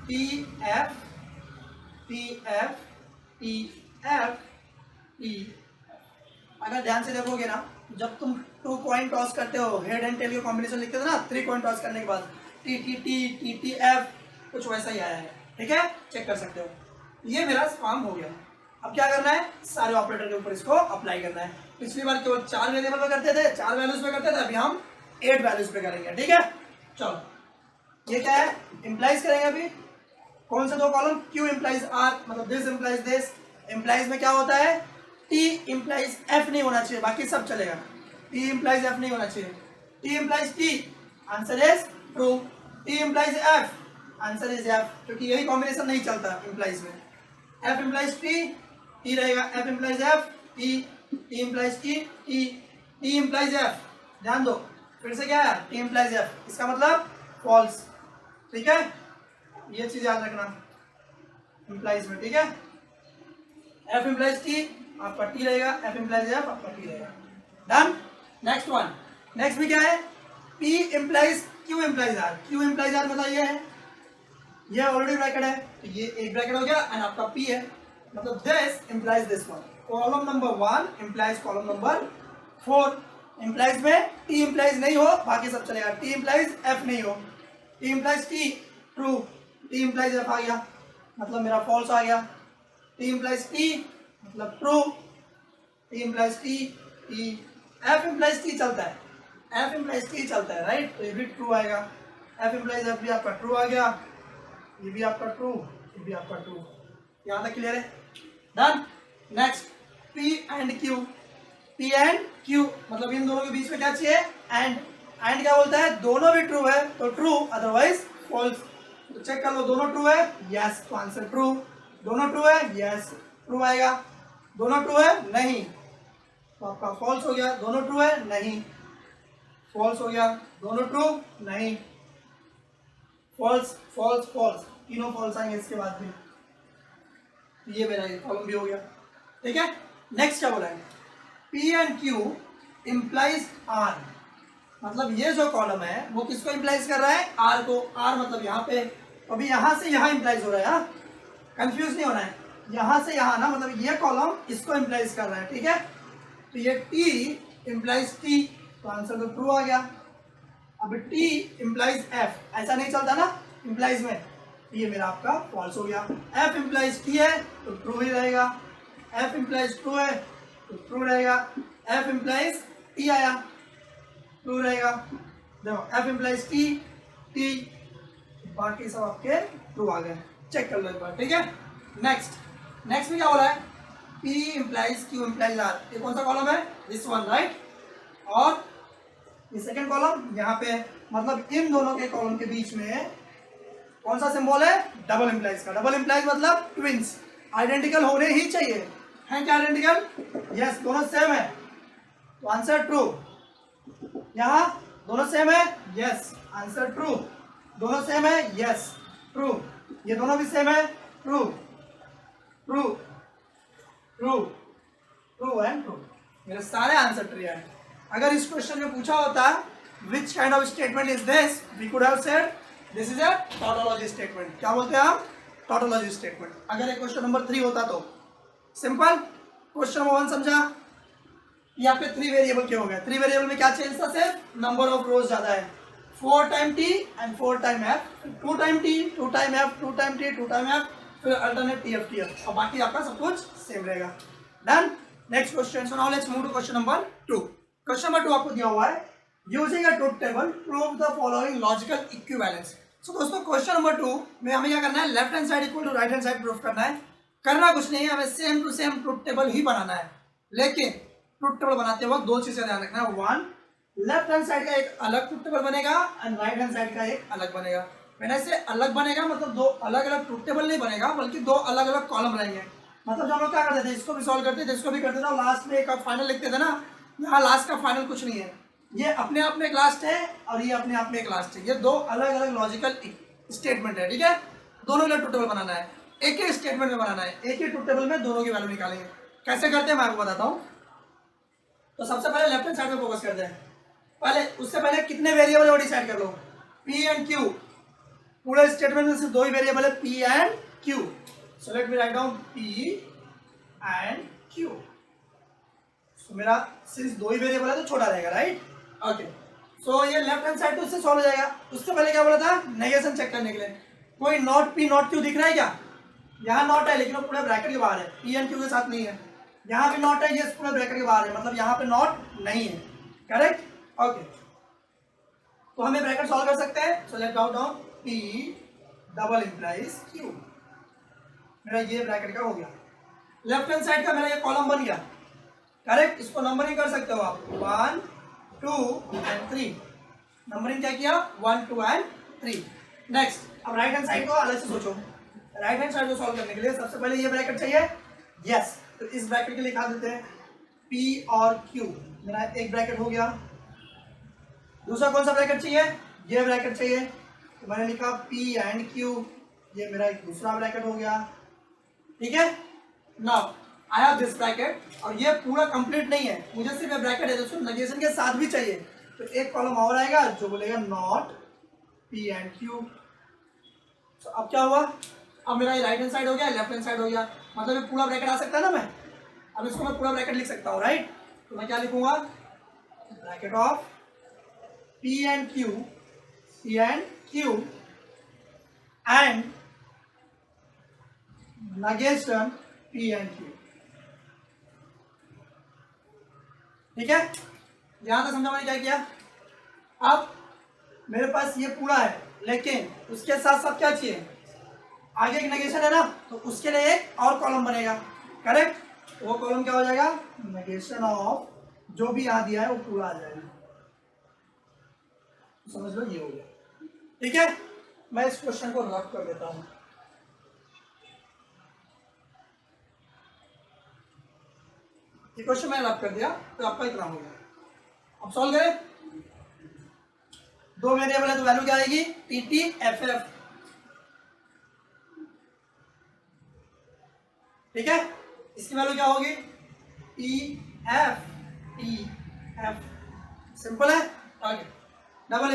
T F T F T F T. अगर ध्यान से देखोगे ना, जब तुम 2 कॉइन टॉस करते हो, हेड एंड टेल के कॉम्बिनेशन लिखते थे ना, 3 कॉइन टॉस करने के बाद T T T T T F, कुछ वैसा ही आया है, ठीक है, चेक कर सकते हो। ये मेरा काम हो गया। अब क्या करना है, सारे ऑपरेटर के ऊपर इसको अप्लाई करना है। पिछली बार केवल 4 वेरिएबल पे करते थे, 4 वैल्यूज पे करते थे, अभी हम 8 वैल्यूज पे करेंगे, ठीक है। चलो ये क्या है, इम्प्लाइज करेंगे अभी। कौन से 2 कॉलम, क्यू इम्प्लाइज आर, मतलब दिस इम्प्लाइज दिस। इम्प्लाइज में क्या होता है, टी इम्प्लाइज एफ नहीं होना चाहिए, बाकी सब चलेगा, टी इम्प्लाइज एफ नहीं होना चाहिए। T implies T, answer is true. T implies F, answer is F, क्योंकि यही कॉम्बिनेशन नहीं चलता इम्प्लाइज में। एफ इम्प्लाइज टी, टी रहेगा, F implies F T, T implies T T, T implies F. ध्यान दो फिर से क्या है, टी इम्प्लाइज एफ, इसका मतलब फॉल्स, ठीक है। ये चीज याद रखना इम्प्लाइज में, ठीक है। एफ इम्प्लाइज टी, आपका टी रहेगा, एफ इम्प्लाइज एफ, आपका टी रहेगा। डन। नेक्स्ट वन, नेक्स्ट भी क्या है, P implies Q implies R. Q implies R मतलब ये है, ये ऑलरेडी ब्रैकेट है, तो ये एक ब्रैकेट हो गया एंड आपका पी है, मतलब this implies this one. Column number 1 implies column number 4। Implies में टी इम्प्लाइज नहीं हो, बाकी सब चलेगा। टी इम्प्लाइज एफ नहीं हो, T implies T true, T implies F आ गया, मतलब मेरा फॉल्स आ गया। टी इम्प्लाइज टी मतलब true, T implies T T, F implies T चलता है, एफ इम्प्लाइज टी चलता है राइट, तो ये भी ट्रू आएगा। एफ इम्प्लाइज एफ भी आपका ट्रू आ गया, ये भी आपका ट्रू, ये भी आपका ट्रू। यहाँ तक क्लियर है, done. Next P and Q, P and Q मतलब इन दोनों के बीच में क्या चाहिए, एंड। एंड क्या बोलता है, दोनों भी ट्रू है तो ट्रू, अदरवाइज फॉल्स। तो चेक कर लो, दोनों ट्रू है, यस, तो आंसर ट्रू। दोनों ट्रू है, यस, ट्रू आएगा। दोनों ट्रू है, नहीं, तो आपका फॉल्स हो गया। दोनों ट्रू है, नहीं, फॉल्स हो गया। दोनों ट्रू, नहीं, फॉल्स फॉल्स फॉल्स, तीनों फॉल्स आएंगे इसके बाद भी। ये मेरा कॉलम भी हो गया, ठीक है। नेक्स्ट क्या बोला है, P and Q implies R। मतलब ये जो कॉलम है वो किसको इम्प्लाइज कर रहा है, आर को। आर मतलब यहाँ पे, अभी यहाँ से यहाँ इम्प्लाइज हो रहा है। हाँ, कंफ्यूज नहीं होना है, यहाँ से यहाँ ना, मतलब ये कॉलम इसको इम्प्लाइज कर रहा है, ठीक है। तो ये टी इम्प्लाइज टी, तो आंसर तो ट्रू आ गया। अब टी इम्प्लाइज एफ, ऐसा नहीं चलता ना इम्प्लाइज में, ये मेरा आपका फॉल्स हो गया। एफ इम्प्लाइज टी है तो ट्रू ही रहेगा, एफ इम्प्लाइज ट्रू है तो ट्रू रहेगा, एफ इम्प्लाइज टी आया ट्रू रहेगा। देखो एफ इम्प्लाइज टी, टी, बाकी सब आपके ट्रू आ गए, चेक कर लो एक बार, ठीक है। नेक्स्ट में क्या हो रहा है, P implies Q implies R, ये कौन सा कॉलम है, दिस वन, राइट। और ये सेकेंड कॉलम यहाँ पे, मतलब इन दोनों के कॉलम के बीच में कौन सा सिंबल है, डबल इम्प्लाइज का। डबल इम्प्लाइज मतलब ट्विंस, आइडेंटिकल होने ही चाहिए, हैं क्या आइडेंटिकल, यस, दोनों सेम है, तो आंसर ट्रू। यहाँ दोनों सेम है, यस, आंसर ट्रू। दोनों सेम है, यस, ट्रू। ये दोनों भी सेम है, true, true, true, true and true, मेरे सारे आंसर ट्रू है। अगर इस क्वेश्चन में पूछा होता which kind of statement is this, we could have said this is a tautology statement. क्या बोलते हैं हम, टॉटोलॉजी स्टेटमेंट। अगर ये क्वेश्चन नंबर 3 होता तो सिंपल। क्वेश्चन नंबर 1 समझा, यहाँ पे 3 वेरिएबल के हो गए। 3 वेरिएबल में क्या चेंज था, सिर्फ नंबर ऑफ रोज ज्यादा है, 4 time T and 4 time F, 2 time T, 2 time F, 2 time T, 2 time F, फिर alternate T F T F, और बाकी आपका सब कुछ सेम रहेगा। Done. Next question, so now let's move to question number 2। Question number 2 आपको दिया हुआ है, using a truth table prove the following logical equivalence. So दोस्तों क्वेश्चन नंबर 2 में हमें क्या करना है, left hand side equal to right hand side proof करना है। करना कुछ नहीं है, हमें same to same truth table ही बनाना है, लेकिन ट्रुथ टेबल बनाते वक्त 2 चीजें ध्यान रखना है। 1, लेफ्ट हैंड साइड का एक अलग ट्रुथ टेबल बनेगा एंड राइट हैंड साइड का एक अलग बनेगा। मैंने से अलग बनेगा मतलब 2 अलग अलग ट्रुथ टेबल नहीं बनेगा, बल्कि 2 अलग अलग कॉलम रहेंगे। मतलब जो हम लोग क्या करते थे, इसको भी सॉल्व करते थे, इसको भी करते थे, और लास्ट में एक फाइनल लिखते थे ना। यहाँ लास्ट का फाइनल कुछ नहीं है, ये अपने आप में एक लास्ट है और ये अपने आप में एक लास्ट है। ये 2 अलग अलग लॉजिकल स्टेटमेंट है, ठीक है। दोनों का ट्रुथ टेबल बनाना है, एक ही स्टेटमेंट में बनाना है, एक ही ट्रुथ टेबल में दोनों की वैल्यू निकालेंगे। कैसे करते हैं मैं आपको बताता हूँ। तो सबसे पहले लेफ्ट हैंड साइड में फोकस करते हैं। पहले उससे पहले कितने वेरिएबल है वो डिसाइड कर लो, पी एंड क्यू। पूरे स्टेटमेंट में सिर्फ 2 ही वेरिएबल है, P and Q. So let me write down P and Q. So मेरा सिर्फ 2 ही वेरिएबल है तो छोटा रहेगा, राइट। ओके, सो ये लेफ्ट हैंड साइड तो उससे सॉल्व हो जाएगा। उससे पहले क्या बोला था, नेगेशन चेक करने के लिए। कोई नॉट पी नॉट क्यू दिख रहा है क्या, यहाँ नॉट है लेकिन वो पूरे ब्रैकेट के बाहर है, पी एंड क्यू के साथ नहीं है। यहाँ भी नॉट है, ये पूरे ब्रैकेट के बाहर है, मतलब यहाँ पे नॉट नहीं है, करेक्ट। ओके, तो हमें ब्रैकेट सॉल्व कर सकते हैं। So let down down P double implies Q, मेरा ये ब्रैकेट का हो गया। लेफ्ट हैंड साइड का मेरा ये कॉलम बन गया, करेक्ट। इसको नंबरिंग कर सकते हो आप, 1 2 एंड 3। नंबरिंग क्या किया, 1 2 एंड 3। नेक्स्ट, अब राइट हैंड साइड को अलग से सोचो। राइट हैंड साइड को सॉल्व करने के लिए सबसे पहले ये ब्रैकेट चाहिए, यस। तो इस ब्रैकेट के लिए लिखा देते हैं P और Q, मेरा एक ब्रैकेट हो गया। दूसरा कौन सा ब्रैकेट चाहिए, ये ब्रैकेट चाहिए, तो मैंने लिखा P एंड Q, ये मेरा एक दूसरा ब्रैकेट हो गया, ठीक है। Now I have this bracket, और ये पूरा कंप्लीट नहीं है, मुझे सिर्फ ब्रैकेट है, दोस्तों नेगेशन के साथ भी चाहिए। तो एक कॉलम और आएगा जो बोलेगा नॉट P एंड Q। तो अब क्या हुआ, अब मेरा ये राइट हैंड साइड हो गया, लेफ्ट हैंड साइड हो गया, मतलब ये पूरा ब्रैकेट आ सकता है ना। मैं अब इसको मैं पूरा ब्रैकेट लिख सकता हूँ, राइट। तो मैं क्या लिखूंगा, bracket of P and Q, P and Q and negation P and Q, ठीक है। यहां तक समझा मैंने क्या किया। अब मेरे पास ये पूरा है, लेकिन उसके साथ साथ क्या चाहिए, आगे एक नेगेशन है ना, तो उसके लिए एक और कॉलम बनेगा, करेक्ट। वो कॉलम क्या हो जाएगा, नेगेशन ऑफ जो भी यहां दिया है वो पूरा आ जाएगा, समझ लो ये हो गया, ठीक है। मैं इस क्वेश्चन को रफ कर देता हूं। ये क्वेश्चन मैंने रफ कर दिया, तो आपका इतना हो गया। अब सॉल्व करें। 2 वेरिएबल है तो वैल्यू क्या आएगी, टी टी एफ एफ, ठीक है। इसकी वैल्यू क्या होगी, T F, T F, simple है। ओके, डबल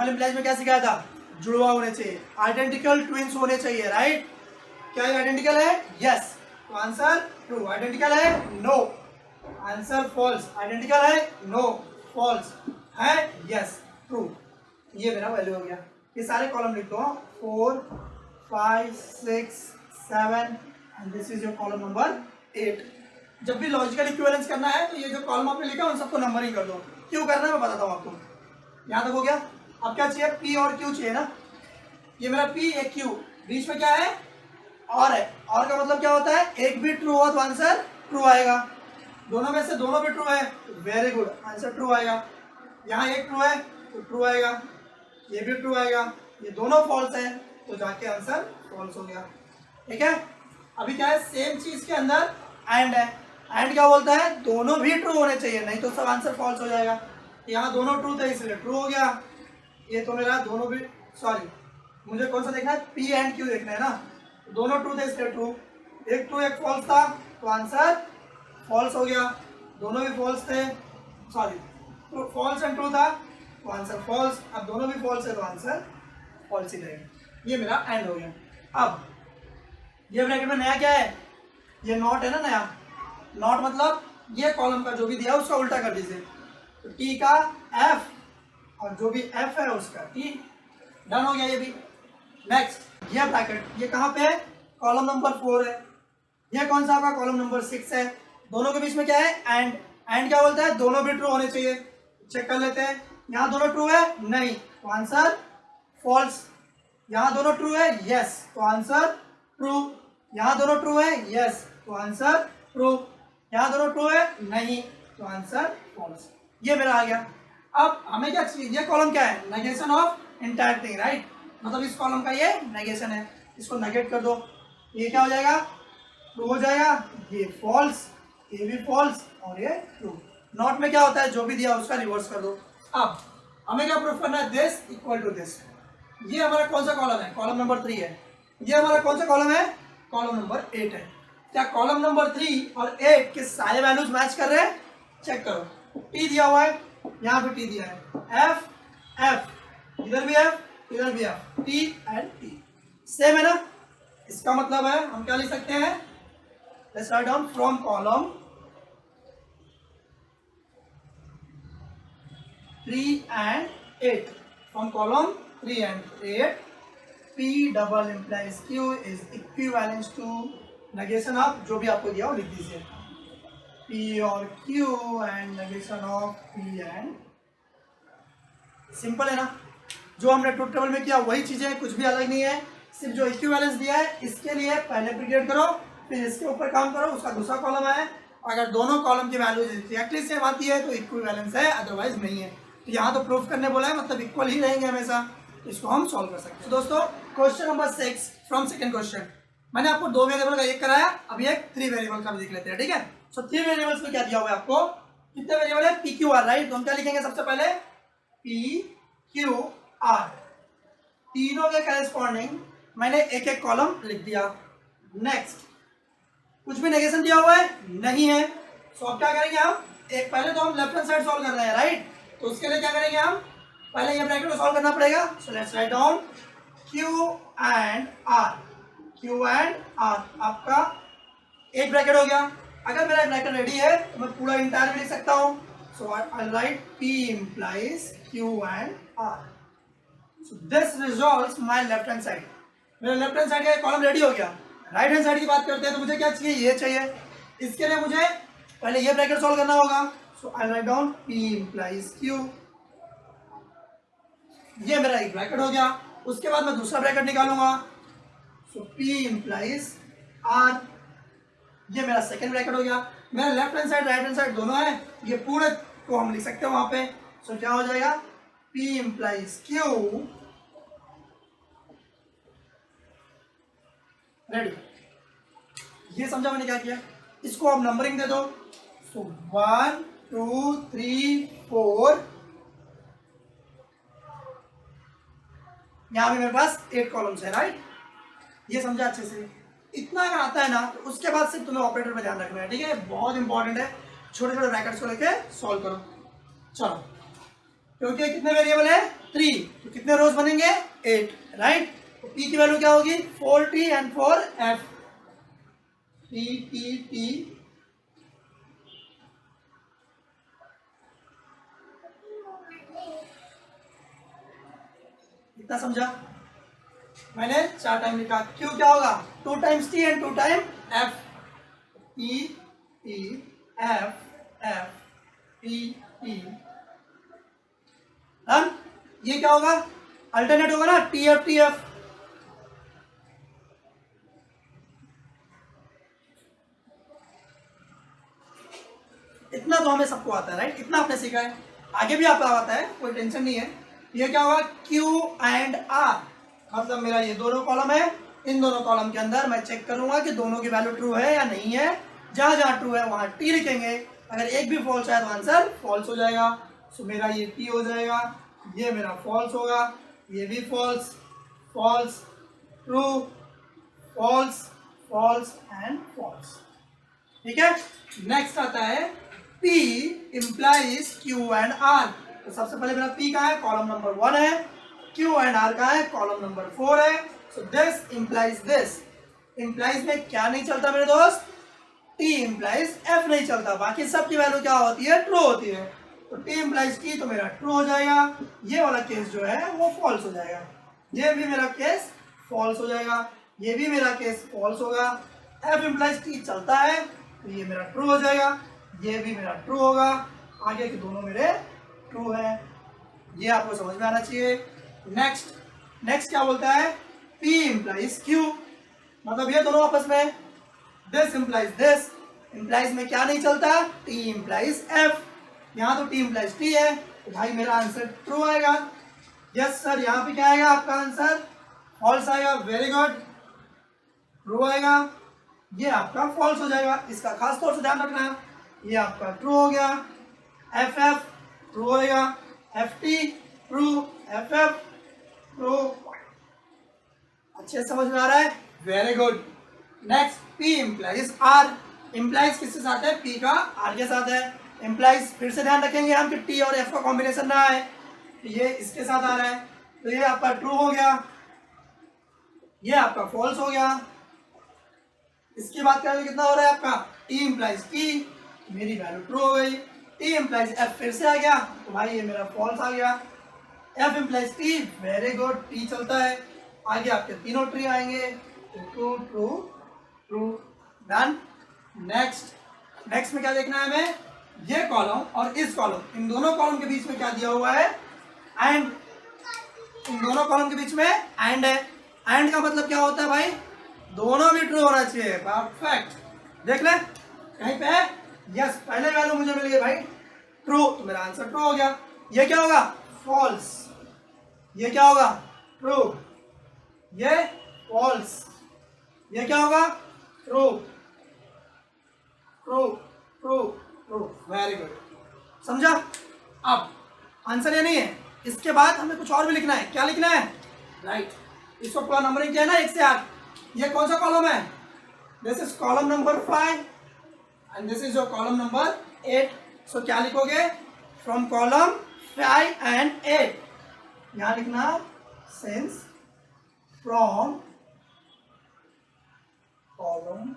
इम्प्लाइज में क्या सिखाया था? जुड़वा होने चाहिए, आइडेंटिकल ट्विंस होने चाहिए, राइट? क्या ये आइडेंटिकल है? यस, तो आंसर ट्रू। आइडेंटिकल है? No, answer false. आइडेंटिकल है? No, false. है? Yes, true. ये मेरा वैल्यू हो गया। ये सारे कॉलम लिख दो, 4 5 6 7 and this is your column number 8। जब भी लॉजिकल इक्विवेलेंस करना है तो ये जो कॉलम आपने लिखा है उन सबको नंबरिंग कर दो। क्यों करना है मैं बताता हूँ आपको। यहाँ तक हो गया। अब क्या चाहिए? पी और क्यू चाहिए ना। ये मेरा पी, एक क्यू, बीच में क्या है? और है। और का मतलब क्या होता है? एक भी ट्रू हुआ तो आंसर ट्रू आएगा। दोनों में से दोनों भी ट्रू है, वेरी गुड, आंसर ट्रू आएगा। यहाँ एक ट्रू है तो ट्रू आएगा, ये भी ट्रू आएगा, ये दोनों फॉल्स है तो जाके आंसर फॉल्स हो गया। ठीक है। अभी क्या है? सेम चीज के अंदर एंड है। एंड क्या बोलता है? दोनों भी ट्रू होने चाहिए, नहीं तो सब आंसर फॉल्स हो जाएगा। यहाँ दोनों ट्रू थे इसलिए ट्रू हो गया। ये तो मेरा दोनों भी, सॉरी मुझे कौन सा देखना है? पी एंड क्यू देखना है ना। दोनों ट्रू थे इसलिए ट्रू। एक ट्रू एक फॉल्स था तो आंसर फॉल्स हो गया। दोनों भी फॉल्स थे, सॉरी फॉल्स एंड ट्रू था तो आंसर फॉल्स। अब दोनों भी फॉल्स है तो आंसर फॉल्स ही रहेगा। ये मेरा एंड हो गया। अब ये ब्रैकेट में नया क्या है? ये नॉट है ना, नया नॉट मतलब ये कॉलम का जो भी दिया उसका उल्टा कर दीजिए। तो टी का एफ और जो भी एफ है उसका टी। डन हो गया ये भी। नेक्स्ट ये ब्रैकेट, ये कहाँ पे है? कॉलम नंबर 4 है। ये कौन सा आपका? कॉलम नंबर 6 है। दोनों के बीच में क्या है? एंड। एंड क्या बोलता है? दोनों भी ट्रू होने चाहिए। चेक कर लेते हैं। यहाँ दोनों ट्रू है? नहीं, तो आंसर फॉल्स। यहाँ दोनों ट्रू है? यस, तो आंसर ट्रू। यहाँ दोनों ट्रू है? यस, तो आंसर ट्रू। यहाँ दोनों ट्रू है? नहीं, तो आंसर फॉल्स। ये मेरा आ गया। अब हमें क्या चाहिए? ये कॉलम क्या है? Negation of entire thing, right? मतलब इस कॉलम का ये नेगेशन है, इसको नेगेट कर दो। ये क्या हो जाएगा? ट्रू हो जाएगा। ये फॉल्स, ये भी फॉल्स और ये ट्रू। नॉट में क्या होता है? जो भी दिया उसका रिवर्स कर दो। अब हमें क्या प्रूफ करना है? This equal to this. ये हमारा कौन सा कॉलम है? कॉलम नंबर 3 है। ये हमारा कौन सा कॉलम है? कॉलम नंबर 8 है। क्या कॉलम नंबर 3 और 8 के सारे वैल्यूज मैच कर रहे हैं? चेक करो। टी दिया हुआ है, यहाँ पे टी दिया है, एफ एफ, इधर भी एफ इधर भी F, T and T same है ना। इसका मतलब है हम क्या लिख सकते हैं? Let's write down from column 3 and 8, from column 3 and 8, P double implies Q is equivalent to negation of जो भी आपको दिया वो लिख दीजिए, P और Q and negation of P and। Simple है ना। जो हमने ट्रूथ टेबल में किया वही चीजें है, कुछ भी अलग नहीं है। सिर्फ जो इक्विवेलेंस दिया है इसके लिए पहले प्रिडिकेट करो, फिर इसके ऊपर काम करो, उसका दूसरा कॉलम है। अगर दोनों कॉलम की वैल्यू एक्चुअली सेम आती है तो इक्विवेलेंस है, अदरवाइज नहीं है। तो यहाँ तो प्रूफ करने बोला है, मतलब इक्वल ही रहेंगे हमेशा, तो इसको हम सॉल्व कर सकते हैं। तो दोस्तों question number 6 from second question, मैंने आपको 2 वेरिएबल का एक कराया, अभी एक 3 वेरिएबल का भी देख लेते हैं। ठीक है। सो 3 वेरिएबल्स में क्या दिया हुआ है आपको? कितने वेरिएबल है? P Q R, right? तो हम क्या लिखेंगे सबसे पहले? P Q R. तीनों के करेस्पॉन्डिंग मैंने एक एक कॉलम लिख दिया। नेक्स्ट, कुछ भी नेगेशन दिया हुआ है? नहीं है। सो अब क्या करेंगे हम? एक पहले तो हम लेफ्ट हैंड साइड सॉल्व कर रहे हैं, राइट? तो उसके लिए क्या करेंगे हम? पहले ये ब्रैकेट को सॉल्व करना पड़ेगा। सो let's write down Q and R। Q and R आपका एक ब्रैकेट हो गया। अगर मेरा ब्रैकेट रेडी है तो मैं पूरा इंटायर भी लिख सकता हूँ। So I write P implies Q and R। So this resolves my left hand side. मेरा लेफ्ट हैंड साइड का कॉलम रेडी हो गया। राइट हैंड साइड की बात करते हैं तो मुझे क्या चाहिए? ये चाहिए। इसके लिए मुझे पहले ये ब्रैकेट सॉल्व करना होगा। So I write down P implies Q। ये मेरा एक ब्रैकेट हो गया। उसके बाद मैं दूसरा ब्रैकेट निकालूंगा। सो P implies R। ये मेरा सेकेंड ब्रैकेट हो गया। मेरा left hand side right hand side दोनों है, ये पूरे को हम लिख सकते हैं वहां पे। सो क्या हो जाएगा? P implies Q। रेडी? ये समझा मैंने क्या किया? इसको आप नंबरिंग दे दो। सो 1 2 3 4, यहाँ भी मेरे पास 8 कॉलम्स है, राइट? ये समझा अच्छे से? इतना अगर आता है ना तो उसके बाद सिर्फ तुम्हें ऑपरेटर पे ध्यान रखना है। ठीक है, बहुत इंपॉर्टेंट है। छोटे छोटे ब्रैकेट्स को लेके सॉल्व करो। चलो क्योंकि कितने वेरिएबल है 3, तो कितने रोज बनेंगे 8, राइट। तो पी की वैल्यू क्या होगी 4t एंड 4f, टी इतना समझा मैंने 4 टाइम लिखा। क्यू क्या होगा 2 times T and 2 time F, T T F F T T, done. ये क्या होगा अल्टरनेट होगा ना टी एफ, इतना तो हमें सबको आता है, राइट। इतना आपने सीखा है, आगे भी आपको आता है, कोई टेंशन नहीं है। ये क्या होगा Q एंड R, मतलब मेरा ये दोनों कॉलम है, इन दोनों कॉलम के अंदर मैं चेक करूंगा कि दोनों की वैल्यू ट्रू है या नहीं है। जहां जहां ट्रू है वहां T लिखेंगे, अगर एक भी फॉल्स है तो आंसर फॉल्स हो जाएगा। सो मेरा ये T हो जाएगा, ये मेरा फॉल्स होगा, ये भी false, false, true, false, false and false, ठीक है। नेक्स्ट आता है P implies Q and R। तो सबसे पहले मेरा P का है कॉलम नंबर 1 है, Q and R का है कॉलम नंबर 4 है। So this implies this, implies में क्या नहीं चलता मेरे दोस्त, T implies F नहीं चलता, बाकी सबकी वैल्यू क्या होती है ट्रू होती है। तो T implies T तो मेरा ट्रू हो जाएगा, ये वाला केस जो है वो फॉल्स हो जाएगा, ये भी मेरा केस फॉल्स हो जाएगा, ये भी मेरा केस फॉल्स होगा। F implies T चलता है तो ये मेरा ट्रू हो जाएगा, ये भी मेरा ट्रू होगा, आगे के दोनों मेरे ट्रू है। ये आपको समझ में आना चाहिए। नेक्स्ट क्या बोलता है P implies Q, मतलब ये दोनों आपस में, this implies this, implies में क्या नहीं चलता T implies F, यहाँ तो T implies T है तो भाई मेरा आंसर ट्रू आएगा। यस सर, यहाँ पे क्या आएगा आपका आंसर फॉल्स आएगा, वेरी गुड, ट्रू आएगा, ये आपका फॉल्स हो जाएगा। इसका खास तौर से ध्यान रखना, ये आपका ट्रू हो गया, एफ एफ ट्रू होएगा, F T true, F F true, अच्छे समझ में आ रहा है, very good. Next P implies R, implies किसके साथ है पी का आर के साथ है। इम्प्लाइज फिर से ध्यान रखेंगे हम कि टी और एफ का कॉम्बिनेशन ना आए, ये इसके साथ आ रहा है तो ये आपका ट्रू हो गया, ये आपका फॉल्स हो गया। इसकी बात करें कितना हो रहा है आपका टी इम्प्लाइज टी, मेरी वैल्यू ट्रू हो गई, टी इम्प्लाइज एफ फिर से आ गया तो भाई ये मेरा फॉल्स आ गया, F implies T, very good, T चलता है, आगे आपके तीनों ट्री आएंगे, true true true, done. Next में क्या देखना है हमें, ये कॉलम और इस कॉलम, इन दोनों कॉलम के बीच में क्या दिया हुआ है एंड, इन दोनों कॉलम के बीच में एंड है। एंड का मतलब क्या होता है भाई, दोनों भी ट्रू होना चाहिए, परफेक्ट। देख ले कहीं पे है, यस, पहले वैल्यू मुझे मिल गई भाई ट्रू, तो मेरा आंसर ट्रू हो गया। ये क्या होगा फॉल्स, ये क्या होगा ट्रू, ये फॉल्स, ये क्या होगा true true true true, very good, समझा। अब आंसर ये नहीं है, इसके बाद हमें कुछ और भी लिखना है। क्या लिखना है, राइट, इसको पूरा नंबरिंग किया ना 1 से 8। ये कौन सा कॉलम है, this is column number 5 and this is your column number 8। सो क्या लिखोगे, फ्रॉम कॉलम 5 एंड 8, यहां लिखना सिंस फ्रॉम कॉलम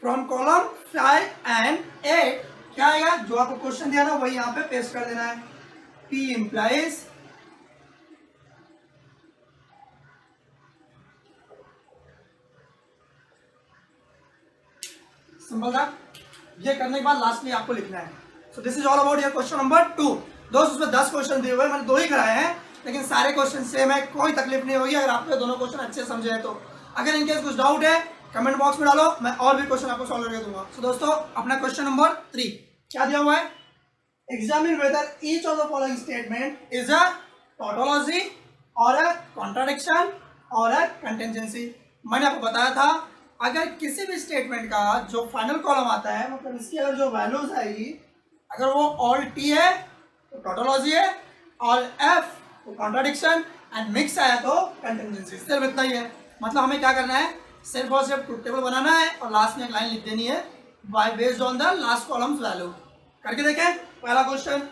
5 एंड 8 क्या आएगा, जो आपको क्वेश्चन दिया ना वही यहां पे पेस्ट कर देना है। P implies सिंपल था। ये करने के बाद लास्टली आपको लिखना है। So this is all about your question number 2। दोस्त उसमें 10 क्वेश्चन दिए हुए, मैंने 2 ही कराए हैं, लेकिन सारे क्वेश्चन सेम है, कोई तकलीफ नहीं होगी अगर आपको दोनों क्वेश्चन अच्छे समझे हैं तो। अगर इनकेस कुछ डाउट है कमेंट बॉक्स में डालो, मैं और भी क्वेश्चन आपको सॉल्व करके दूंगा। सो दोस्तों अपना क्वेश्चन नंबर 3 क्या दिया हुआ है, examine whether each of the following statement is a tautology और अ कॉन्ट्राडिक्शन और अ कंटिजेंसी। मैंने आपको बताया था अगर किसी भी स्टेटमेंट का जो फाइनल कॉलम आता है, मतलब इसकी अगर जो वैल्यूज आएगी, अगर वो ऑल टी है तो टोटोलॉजी है, ऑल एफ तो कॉन्ट्राडिक्शन एंड मिक्स आया तो कंटिजेंसी। सिर्फ इतना ही है, मतलब हमें क्या करना है, सिर्फ और सिर्फ ट्रूथ टेबल बनाना है और लास्ट में एक लाइन लिख देनी है by based on the last columns value. करके देखें पहला क्वेश्चन,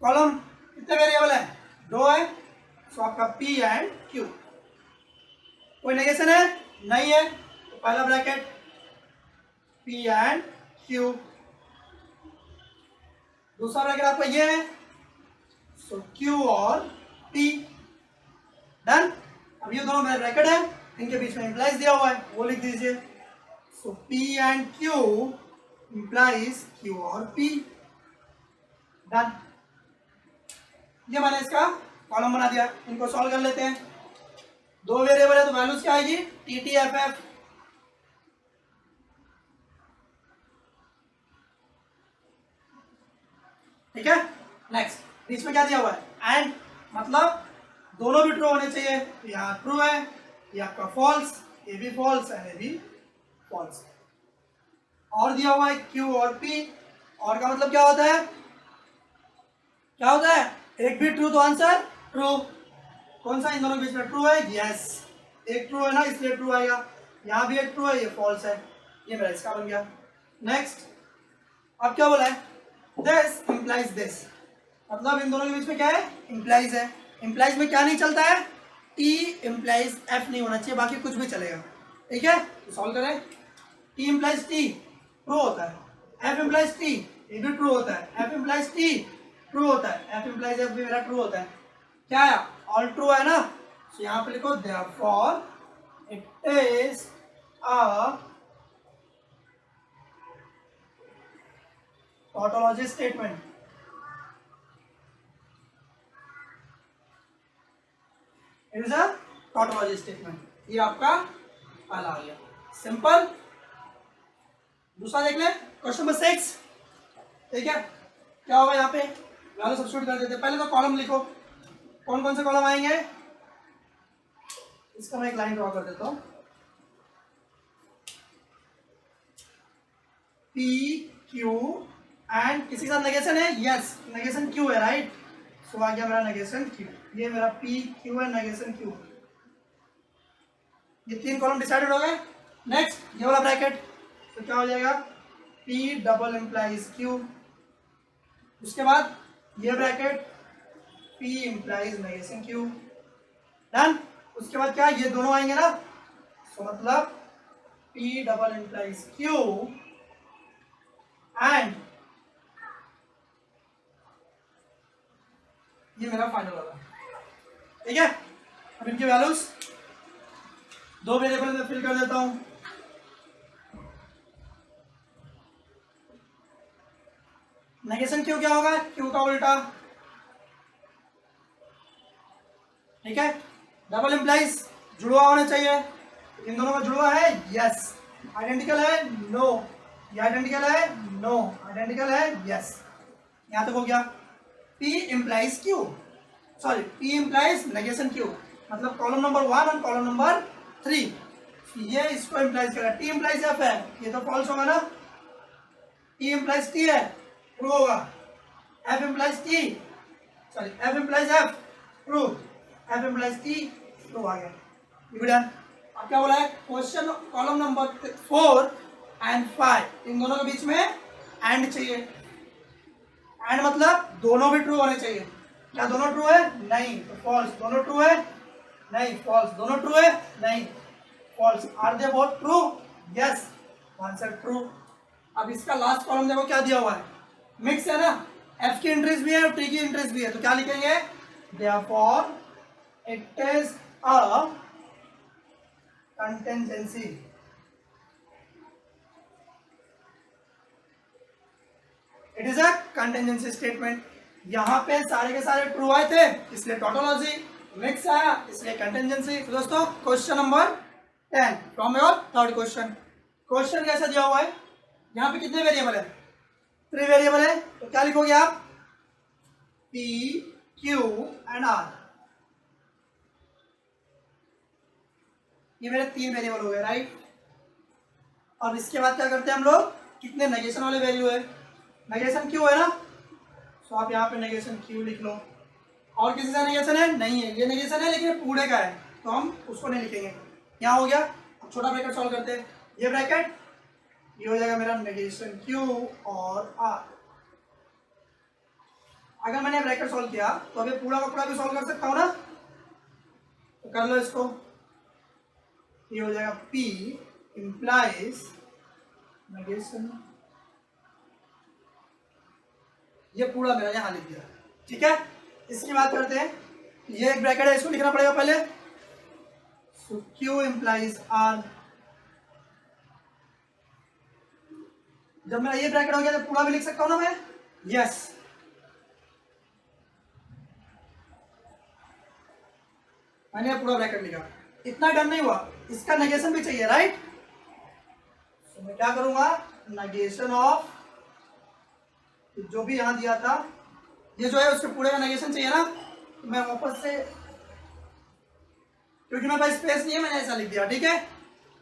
कॉलम कितने वेरिएबल है, 2 है, सो आपका P एंड Q। कोई नेगेशन है, नहीं है, तो पहला ब्रैकेट P एंड Q, दूसरा ब्रैकेट आपका ये है, सो Q और P। डन। अब ये दोनों मेरे ब्रैकेट है, इनके बीच में इंप्लाइज दिया हुआ है, वो लिख दीजिए। सो P and Q implies Q और P। डन। ये मैंने इसका कॉलम बना दिया। इनको सॉल्व कर लेते हैं। 2 वेरिएबल है तो वैल्यूज क्या आएगी, TTFF। ठीक है। नेक्स्ट बीच में क्या दिया हुआ है, एंड, मतलब दोनों भी ट्रू होने चाहिए। यहाँ ट्रू है, ये आपका फॉल्स, ये भी फॉल्स एंड ये भी फॉल्स। और दिया हुआ है Q और P। और का मतलब क्या होता है, क्या होता है, एक भी ट्रू तो आंसर ट्रू। कौन सा इन दोनों के बीच में ट्रू है, यस, एक ट्रू है ना इसलिए ट्रू आएगा। यहाँ भी एक ट्रू है, ये फॉल्स है, ये मेरा इसका बन गया। नेक्स्ट अब क्या बोला है, दिस इंप्लाइज दिस, मतलब इन दोनों के बीच में क्या है, इंप्लाइज है। इंप्लाइज में क्या नहीं चलता है, T इंप्लाइज F नहीं होना चाहिए, बाकी कुछ भी चलेगा। ठीक है, तो सॉल्व करें। T इंप्लाइज T ट्रू होता है, F इंप्लाइज T ये भी ट्रू होता है, F इंप्लाइज T ट्रू होता है, F इंप्लाइज F भी मेरा ट्रू होता है। क्या है, ऑल ट्रू है ना, तो यहाँ पे लिखो therefore it is a tautology statement. It is a tautology statement. ये आपका पहला आ गया, सिंपल। दूसरा देख ले, क्वेश्चन नंबर 6। ठीक है, क्या होगा यहाँ पे, वैल्यू सब्स्टिट्यूट कर देते हैं। पहले तो कॉलम लिखो, कौन कौन से कॉलम आएंगे, इसका मैं एक लाइन ड्रॉ कर देता हूँ। P Q एंड किसी के साथ नेगेशन है, यस, नेगेशन Q है, राइट। सो आ गया मेरा नेगेशन Q, ये मेरा P Q है, नेगेशन Q। ये 3 कॉलम डिसाइडेड हो गए। नेक्स्ट ये वाला ब्रैकेट, तो क्या हो जाएगा, P डबल इंप्लाइज Q। उसके बाद ये bracket P implies negation Q। Done. उसके बाद क्या, ये दोनों आएंगे ना, तो मतलब P double implies Q and ये मेरा फाइनल वाला। ठीक है, अब इनकी वैल्यूज 2 वेरिएबल में फिल कर देता हूं। नेगेशन क्यू क्या होगा, क्यू का उल्टा। ठीक है, डबल इंप्लाइज जुड़वा होना चाहिए, इन दोनों का जुड़वा है, यस। आइडेंटिकल है, नो। ये आइडेंटिकल है, नो। आइडेंटिकल है, यस। यहां तक हो गया। P implies Q, sorry, P implies negation Q, मतलब कॉलम नंबर 1 और कॉलम नंबर 3 ये इसको इंप्लाइज करेगा। T इंप्लाइज F है, ये तो फॉल्स होगा ना। T इंप्लाइज T है, ट्रू होगा। F implies T, sorry, F implies F, true. F implies T, true आ गया। डन। अब क्या बोला है, क्वेश्चन कॉलम नंबर 4 एंड 5 इन दोनों के बीच में एंड चाहिए। एंड मतलब दोनों भी ट्रू होने चाहिए। क्या दोनों ट्रू है, नहीं, तो फॉल्स। दोनों ट्रू है, नहीं, फॉल्स। दोनों ट्रू है, नहीं, false. Are they both true, yes, answer true. अब इसका लास्ट कॉलम देखो क्या दिया हुआ है, मिक्स है ना, एफ की एंट्रीज भी है और टी की एंट्रीज भी है, तो क्या लिखेंगे, therefore it is a contingency. It is a contingency statement. यहां पे सारे के सारे ट्रू आए थे इसलिए टोटोलॉजी, मिक्स आया इसलिए कंटिंजेंसी। तो दोस्तों question number 10 from your third question. Question कैसा दिया हुआ है, यहाँ पे कितने वेरिएबल है, 3 वेरिएबल है, तो क्या लिखोगे आप, P Q एंड R। ये मेरे 3 वेरिएबल हो गए, राइट। और इसके बाद क्या करते हैं हम लोग, कितने नेगेशन वाले वैल्यू है, नेगेशन Q है ना, तो आप यहाँ पे नेगेशन Q लिख लो। और किसी का नेगेशन है, नहीं है, ये नेगेशन है लेकिन पूरे का है तो हम उसको नहीं लिखेंगे। यहाँ हो गया। अब छोटा ब्रैकेट सॉल्व करते हैं, ये ब्रैकेट, ये हो जाएगा मेरा नेगेशन Q और R। अगर मैंने ब्रैकेट सॉल्व किया तो अभी पूरा का पूरा भी सॉल्व कर सकता हूँ ना, तो कर लो इसको। ये हो जाएगा P implies negation, ये पूरा मेरा यहाँ लिख दिया। ठीक है, इसकी बात करते हैं। ये एक ब्रैकेट है, इसको लिखना पड़ेगा पहले। सो Q implies R, जब मेरा ये ब्रैकेट हो गया तो पूरा भी लिख सकता हूँ ना मैं, यस। मैंने पूरा ब्रैकेट लिखा। इतना डन नहीं हुआ, इसका नेगेशन भी चाहिए, राइट। तो मैं क्या करूंगा, नेगेशन ऑफ जो भी यहां दिया था, ये जो है उसके पूरे का नेगेशन चाहिए ना, तो मैं वापस से, क्योंकि मेरे पास स्पेस नहीं है, मैंने ऐसा लिख दिया। ठीक है,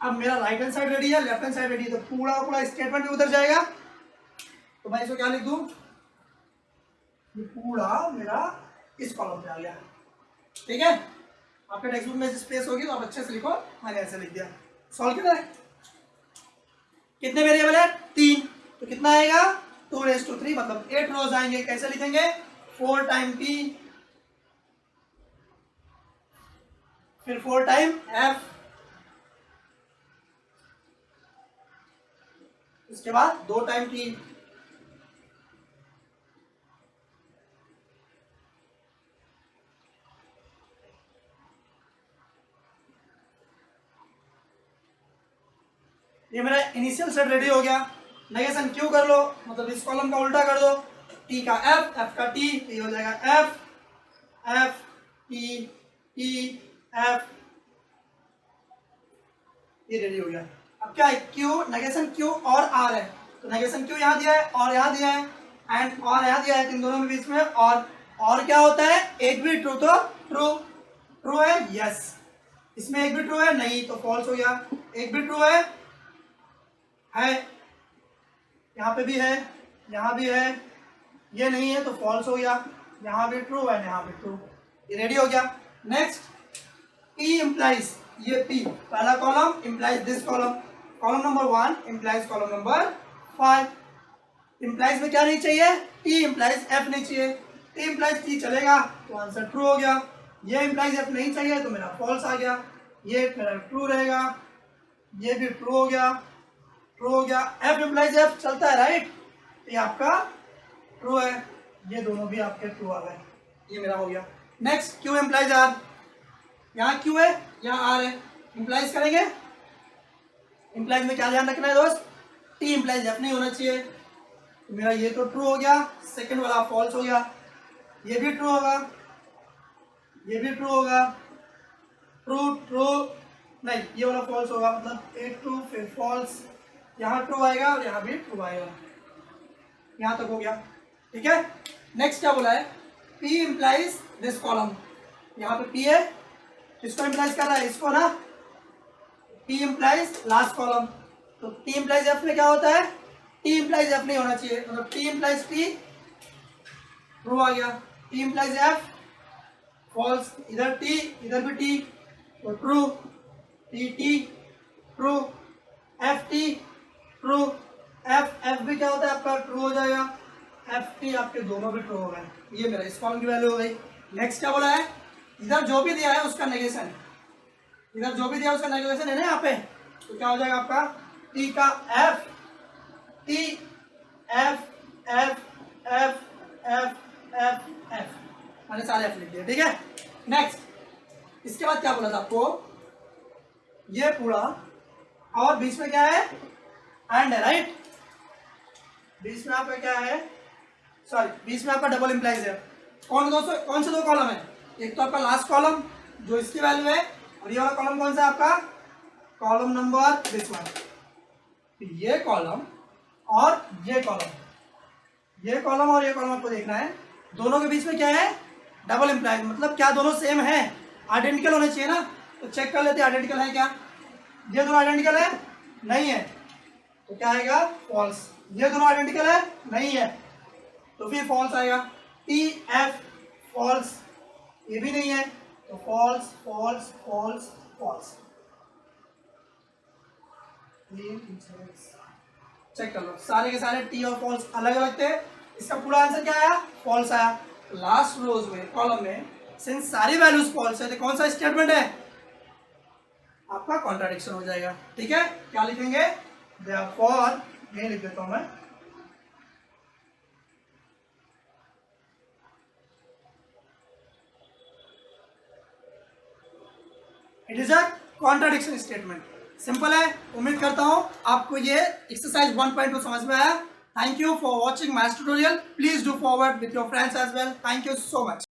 अब मेरा राइट हैंड साइड रेडी है, लेफ्ट हैंड साइड रेडी है, तो पूरा पूरा स्टेटमेंट भी उधर जाएगा। तो मैं इसको क्या लिख दूं, ये पूरा मेरा इस कॉलम पे आ गया। ठीक है, आपके टेक्स्ट बुक में स्पेस होगी तो आप अच्छे से लिखो, मैंने ऐसे लिख दिया। सॉल्व किया है, कितने वेरिएबल है, 3, तो कितना आएगा 2�3, मतलब 8 रोज आएंगे। कैसे लिखेंगे, 4 टाइम P, फिर 4 टाइम F, इसके बाद 2 टाइम T, ये मेरा इनिशियल सेट रेडी हो गया। नेगेशन क्यू कर लो, मतलब इस कॉलम का उल्टा कर दो, टी का एफ, एफ का टी, ये हो जाएगा F, F T, T F, ये रेडी हो गया। अब क्या है, क्यू, नेगेशन क्यू और आर है, तो नेगेशन क्यू यहाँ दिया है और यहाँ दिया है, एंड और यहाँ दिया है, इन दोनों के बीच में और क्या होता है, एक भी ट्रू तो ट्रू, ट्रू है यस, इसमें एक भी ट्रू है नहीं तो फॉल्स हो गया, एक भी ट्रू है, यहाँ पे भी है, यहाँ भी है, ये नहीं है तो फॉल्स हो गया, यहाँ भी ट्रू है, यहाँ भी ट्रू, ये रेडी हो गया। नेक्स्ट, P implies, ये P पहला column implies this column, column number 1 implies column number 5, implies में क्या नहीं चाहिए, T implies F नहीं चाहिए, T implies T चलेगा तो आंसर ट्रू हो गया, ये implies F नहीं चाहिए तो मेरा फॉल्स आ गया, ये मेरा ट्रू रहेगा, ये भी ट्रू हो गया, ट्रू हो गया, F implies F चलता है, राइट, ये आपका ट्रू है, ये दोनों भी आपके ट्रू आ गए, ये मेरा हो गया। नेक्स्ट, Q implies R, यहाँ Q है यहाँ R है, implies करेंगे, implies में क्या ध्यान रखना है दोस्त, T implies F नहीं होना चाहिए, तो मेरा ये तो ट्रू हो गया, सेकंड वाला फॉल्स हो गया, ये भी ट्रू होगा, ये भी ट्रू होगा, ट्रू ट्रू नहीं, ये वाला फॉल्स होगा, मतलब एक ट्रू फिर फॉल्स, यहाँ ट्रू आएगा और यहाँ भी ट्रू आएगा, यहाँ तक हो गया। ठीक है, नेक्स्ट क्या बोला है, P implies दिस कॉलम, यहाँ पे P है, किसको implies कर रहा है, इसको ना, P implies लास्ट कॉलम, तो T implies F में क्या होता है, T implies F नहीं होना चाहिए, मतलब T implies T ट्रू आ गया, T implies F फॉल्स, इधर T इधर भी T तो true, T true, F T true, F भी क्या होता है आपका ट्रू हो जाएगा, F T आपके दोनों भी ट्रू हो गए, ये मेरा इस कॉलम की वैल्यू हो गई। नेक्स्ट क्या बोला है, इधर जो भी दिया है उसका नेगेशन, इधर जो भी दिया है उसका नेगेशन है ना यहाँ पे, तो क्या हो जाएगा आपका T का F, T F F F F F F, मैंने सारे F लिख दिए। ठीक है, नेक्स्ट, इसके बाद क्या बोला था आपको, ये पूरा और बीच में क्या है, एंड है, राइट, बीच में आपका क्या है, सॉरी बीच में आपका डबल इंप्लाइज है, कौन से दो कॉलम है, एक तो आपका लास्ट कॉलम जो इसकी वैल्यू है, और ये वाला कॉलम कौन सा है आपका, कॉलम नंबर दिस वन, ये कॉलम और ये कॉलम, ये कॉलम और ये कॉलम आपको देखना है, दोनों के बीच में क्या है, डबल इंप्लाइज, मतलब क्या दोनों सेम है, आइडेंटिकल होने चाहिए ना, तो चेक कर लेते हैं आइडेंटिकल है क्या, ये दोनों आइडेंटिकल है, नहीं है, तो क्या आएगा फॉल्स, ये दोनों आइडेंटिकल है, नहीं है, तो फिर फॉल्स आएगा, टी एफ फॉल्स, ये भी नहीं है, तो false false false false, check कर लो, सारे के सारे टी और फॉल्स अलग अलग थे, इसका पूरा आंसर क्या आया, फॉल्स आया। लास्ट रोज में कॉलम में सिंस सारी वैल्यूज फॉल्स है तो कौन सा स्टेटमेंट है, आपका कॉन्ट्राडिक्शन हो जाएगा। ठीक है, क्या लिखेंगे, देयरफॉर, ये लिख देता हूं मैं, it is a contradiction statement. Simple है। उम्मीद करता हूं आपको ये एक्सरसाइज 1.2 समझ में आया। Thank you for watching my tutorial. Please do forward with your friends as well. Thank you so much.